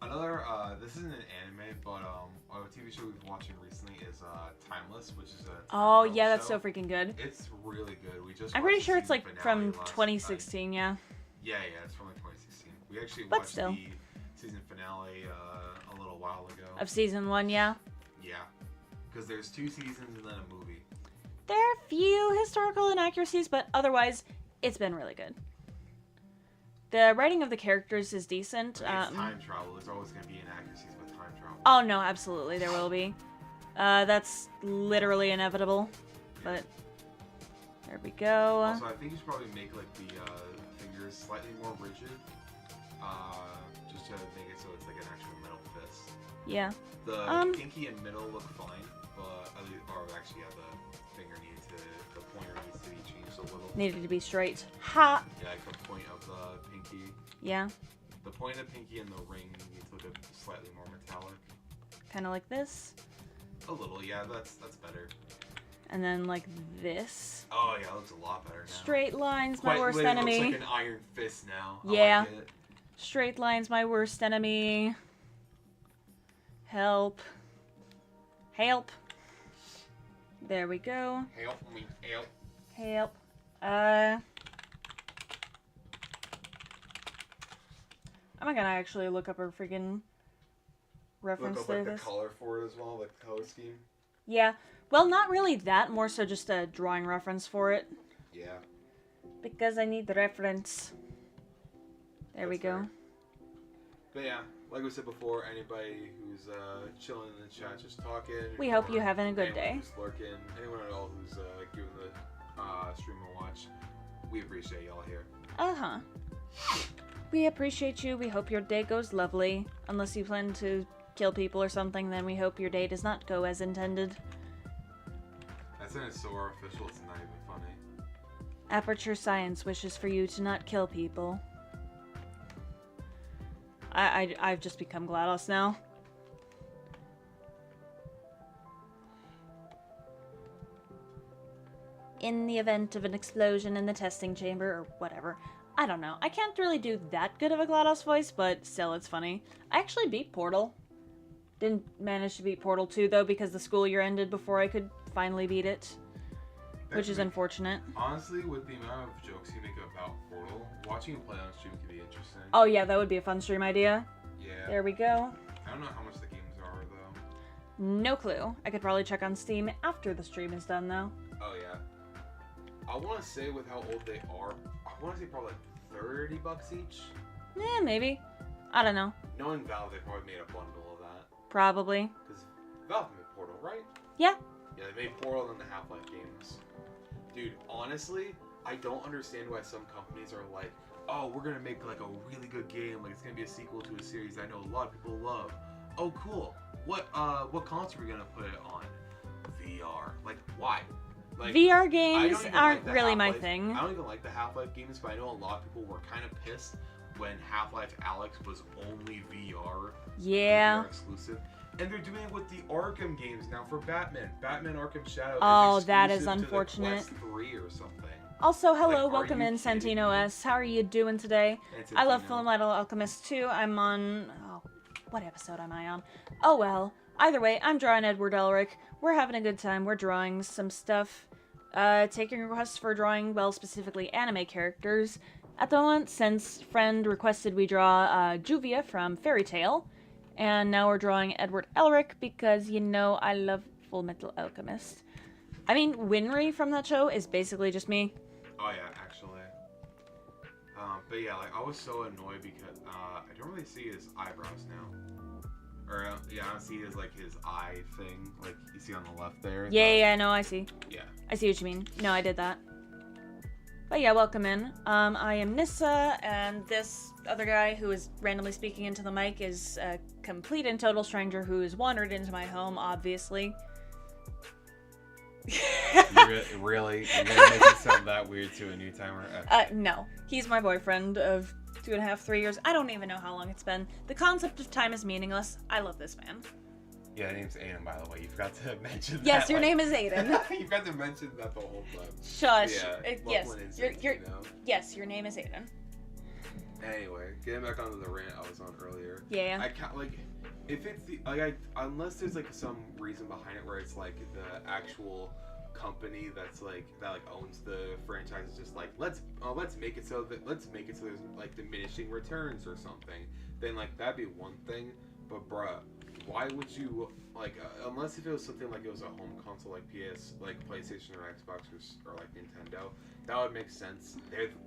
Another, this isn't an anime, but a TV show we've been watching recently is Timeless, which is a Oh yeah, that's show. so freaking good. It's really good. We just I'm pretty sure it's like from 2016, yeah. Yeah, it's from like 2016. We actually But watched still. the season finale a little while ago. Of season 1, yeah. Yeah, because there's 2 seasons and then a movie. There are a few historical inaccuracies, but otherwise, it's been really good. The writing of the characters is decent. It's time travel. There's always going to be inaccuracies with time travel. Oh no, absolutely, there will be. That's literally inevitable. But there we go. Also, I think you should probably make like the fingers slightly more rigid, just to make it so it's like an actual metal fist. Yeah. The pinky and middle look fine, but actually, yeah, the finger the pointer needs to be changed a little. Needed to be straight. Ha! Yeah, like the point of the pinky. Yeah. The point of the pinky and the ring need to look slightly more metallic. Kind of like this. A little, yeah, that's better. And then like this. Oh yeah, that looks a lot better now. Straight lines, my worst literally enemy. looks like an iron fist now. Yeah. I like it. Straight lines, my worst enemy. Help. Help. There we go. Help me, help. Help. I'm gonna actually look up a freaking reference Look to up like this. the color for it as well, like the color scheme. Yeah. Well, not really that, more so just a drawing reference for it. Yeah. Because I need the reference. There we go. Fair. But yeah, like we said before, anybody who's chilling in the chat, just talking. We hope you're having a good anyone day. Who's lurking, anyone at all who's giving the stream a watch, we appreciate y'all here. Uh-huh. We appreciate you. We hope your day goes lovely. Unless you plan to kill people or something, then we hope your day does not go as intended. That sentence is so artificial, it's not even funny. Aperture Science wishes for you to not kill people. I've just become GLaDOS now. In the event of an explosion in the testing chamber, or whatever. I don't know. I can't really do that good of a GLaDOS voice, but still, it's funny. I actually beat Portal. Didn't manage to beat Portal 2, though, because the school year ended before I could finally beat it. Which is unfortunate. Honestly, with the amount of jokes you make about Portal, watching you play on stream could be interesting. Oh yeah, that would be a fun stream idea. Yeah. There we go. I don't know how much the games are, though. No clue. I could probably check on Steam after the stream is done, though. Oh, yeah. I want to say with how old they are, I want to say probably like $30 each. Eh, maybe. I don't know. Knowing Valve, they probably made a bundle of that. Probably. Because Valve made Portal, right? Yeah. Yeah, they made Portal and the Half-Life games. Dude, honestly, I don't understand why some companies are like, oh, we're gonna make like a really good game, like it's gonna be a sequel to a series I know a lot of people love. Oh, cool. What console are we gonna put it on? VR. Like, why? Like, VR games aren't aren't really my thing. I don't even like the Half-Life games, but I know a lot of people were kind of pissed when Half-Life Alyx was only VR. Yeah. VR exclusive. And they're doing it with the Arkham games now for Batman. Batman Arkham Shadow. Oh, is that is exclusive unfortunate. To the Quest 3 or something. Also, hello, Like, welcome in, Santino S. How are you doing today? I love Fullmetal Alchemist too. I'm on... Oh, what episode am I on? Oh well. Either way, I'm drawing Edward Elric. We're having a good time. We're drawing some stuff. Taking requests for drawing, well, specifically anime characters. At the moment, since friend requested we draw Juvia from Fairy Tail. And now we're drawing Edward Elric because, you know, I love Fullmetal Alchemist. I mean, Winry from that show is basically just me. Oh yeah, actually. But yeah, like I was so annoyed because I don't really see his eyebrows now. Or yeah, I don't see his like his eye thing, like you see on the left there. Yeah, no, I see. Yeah. I see what you mean. No, I did that. But yeah, welcome in. I am Nissa, and this other guy who is randomly speaking into the mic is a complete and total stranger who has wandered into my home, obviously. Really? You're gonna make it sound that weird to a new timer? Okay. No. He's my boyfriend of 2.5, 3 years. I don't even know how long it's been. The concept of time is meaningless. I love this man. Yeah, his name's Aiden, by the way. You forgot to mention that. Yes, your name is Aiden. You forgot to mention that the whole time. Shush. Yeah, yes, your name is Aiden. Anyway, getting back onto the rant I was on earlier. Yeah. I can't, like, if it's the, unless there's, like, some reason behind it where it's, like, the actual company that's, like, owns the franchise is just like, let's make it so there's, like, diminishing returns or something, then, like, that'd be one thing, but, bruh, why would you, like, unless if it was something like it was a home console like PlayStation or Xbox or like Nintendo, that would make sense.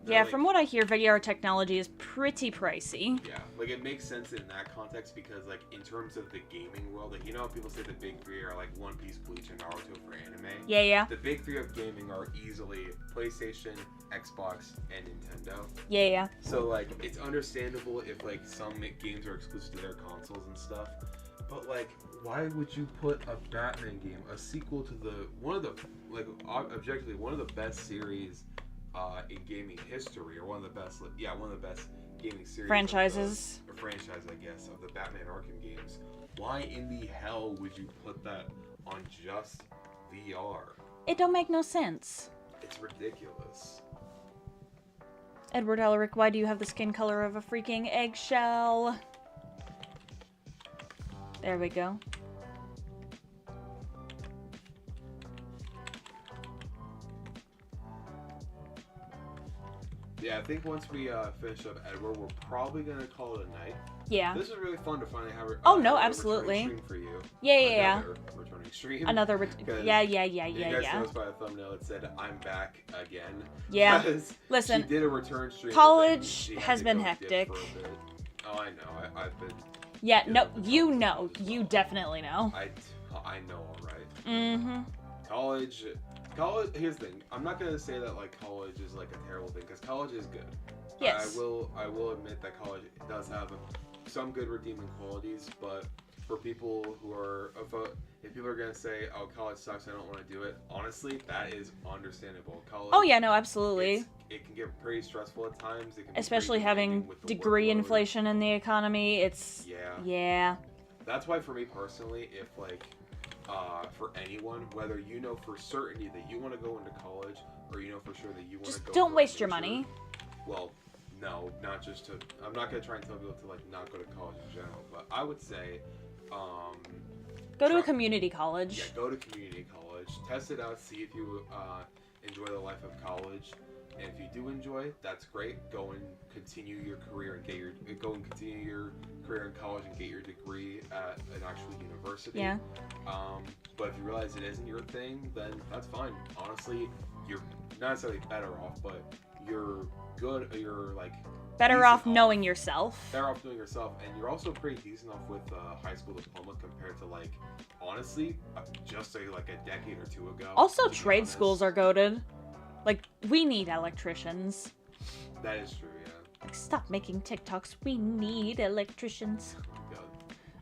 Yeah, from what I hear, VR technology is pretty pricey. Yeah, like, it makes sense in that context because, like, in terms of the gaming world, like, you know, people say the big three are, like, One Piece, Bleach, and Naruto for anime. Yeah. The big three of gaming are easily PlayStation, Xbox, and Nintendo. Yeah. So, like, it's understandable if, like, some games are exclusive to their consoles and stuff. But, like, why would you put a Batman game, a sequel to objectively one of the best series in gaming history, or one of the best gaming series franchises, franchise, I guess, of the Batman Arkham games? Why in the hell would you put that on just VR? It don't make no sense. It's ridiculous. Edward Elric, why do you have the skin color of a freaking eggshell? There we go. Yeah, I think once we finish up Edward, we're probably gonna call it a night. Yeah. This was really fun to finally have. Oh no, absolutely. Stream for you. Yeah. Returning stream. Yeah. You guys noticed by the thumbnail it said I'm back again. Yeah. Listen. She did a return stream. College has been hectic. Oh, I know. I've been. Yeah. No, you know. You definitely know. I know, all right. Mm-hmm. College. Here's the thing. I'm not gonna say that like college is like a terrible thing because college is good. Yes. I will admit that college does have some good redeeming qualities, but for people who are if people are gonna say, "Oh, college sucks, I don't want to do it," honestly, that is understandable. College. Oh yeah, no, absolutely. It can get pretty stressful at times. It can especially having degree inflation in the economy. It's yeah. That's why for me personally, if like. For anyone, whether you know for certainty that you want to go into college or you know for sure that you want to go. Just don't waste your money. Well, no, not just to. I'm not gonna try and tell people to like not go to college in general, but I would say, go to a community college. Yeah, go to community college. Test it out. See if you enjoy the life of college. And if you do enjoy, that's great. Go and continue your career and continue your career in college and get your degree at an actual university. Yeah. But if you realize it isn't your thing, then that's fine. Honestly, you're not necessarily better off, but you're good. You're like better off knowing yourself. Better off knowing yourself, and you're also pretty decent off with a high school diploma compared to like honestly, just like a decade or two ago. Also, trade schools are goated. Like, we need electricians. That is true, yeah. Like, stop making TikToks. We need electricians. God.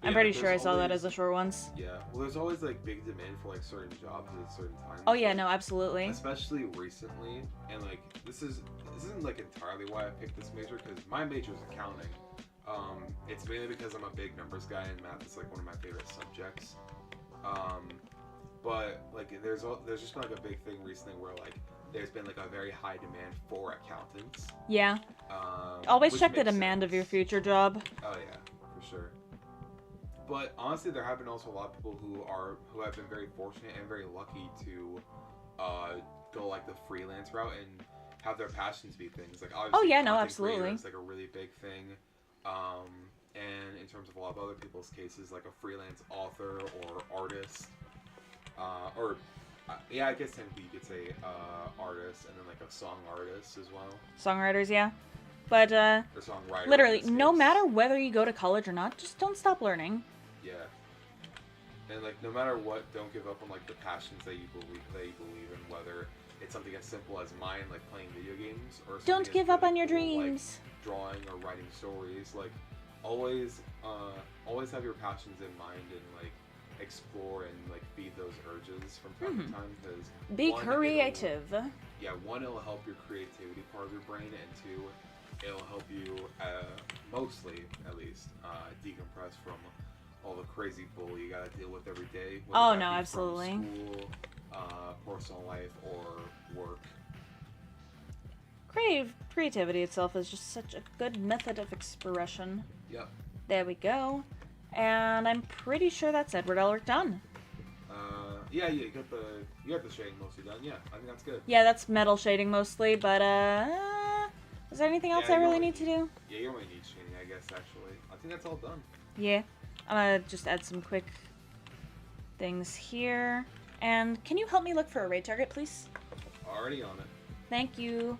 I'm pretty sure I saw that as a short once. Yeah. Well, there's always, like, big demand for, like, certain jobs at certain times. Oh, yeah, no, absolutely. Especially recently. And, like, this isn't, like, entirely why I picked this major, because my major is accounting. It's mainly because I'm a big numbers guy and math is like one of my favorite subjects. But like there's just been like a big thing recently where like there's been like a very high demand for accountants. Yeah. Always Which check the makes demand of sense. your future job. Oh yeah, for sure. But honestly, there have been also a lot of people who have been very fortunate and very lucky to go like the freelance route and have their passions be things like obviously Oh yeah, no, content creator absolutely. is like a really big thing. And in terms of a lot of other people's cases, like a freelance author or artist, yeah, I guess technically you could say artist and then like a song artist as well. Songwriters, yeah. But Or songwriter. literally, in this no case. matter whether you go to college or not, just don't stop learning. Yeah. And like no matter what, don't give up on like the passions that you believe in, whether it's something as simple as mine, like playing video games, or something Don't as give up really on your cool, dreams. like drawing or writing stories. Like always have your passions in mind and like explore and like feed those urges from time to time because Be creative. one, it'll help your creativity part of your brain, and two, it'll help you mostly at least decompress from all the crazy bull you gotta deal with every day. whether Oh, that no, be absolutely. From school, personal life, or work. Creativity itself is just such a good method of expression. Yep. There we go. And I'm pretty sure that's Edward Elric done. Yeah, you got the shading mostly done. Yeah, I think that's good. Yeah, that's metal shading mostly, but is there anything else Yeah, I you really only need to do? Yeah, you only need shading, I guess. Actually, I think that's all done. Yeah. I'm gonna just add some quick things here. And can you help me look for a raid target, please? Already on it. Thank you.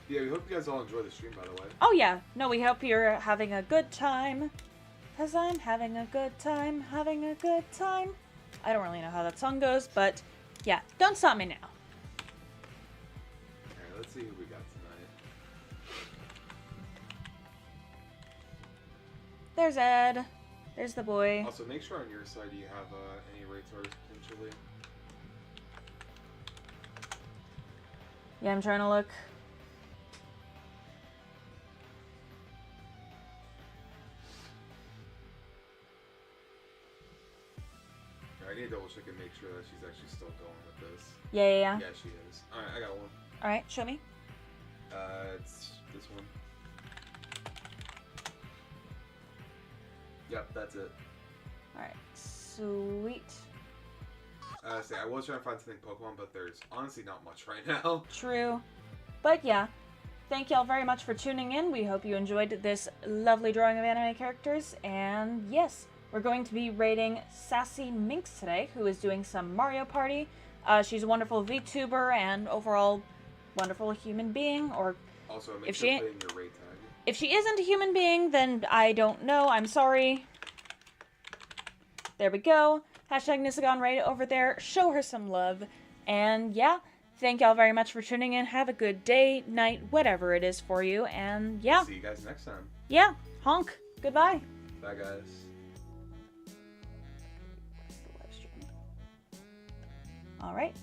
Yeah, we hope you guys all enjoy the stream, by the way. Oh yeah, no, we hope you're having a good time. 'Cause I'm having a good time, having a good time. I don't really know how that song goes, but yeah, don't stop me now. Alright, let's see who we got tonight. There's Ed. There's the boy. Also, make sure on your side you have any raid targets potentially. Yeah, I'm trying to look. I need to double check and make sure that she's actually still going with this. Yeah. Yeah, she is. Alright, I got one. Alright, show me. It's this one. Yep, that's it. Alright, sweet. Say, I was trying to find something Pokemon, but there's honestly not much right now. True. But yeah, thank y'all very much for tuning in. We hope you enjoyed this lovely drawing of anime characters. And yes, we're going to be rating Sassy Minx today, who is doing some Mario Party. She's a wonderful VTuber and overall wonderful human being. Or Also, make if sure she to put in your rate tag. if she isn't a human being, then I don't know. I'm sorry. There we go. Hashtag Nisagon right over there. Show her some love. And yeah, thank y'all very much for tuning in. Have a good day, night, whatever it is for you. And yeah. See you guys next time. Yeah. Honk. Goodbye. Bye, guys. All right.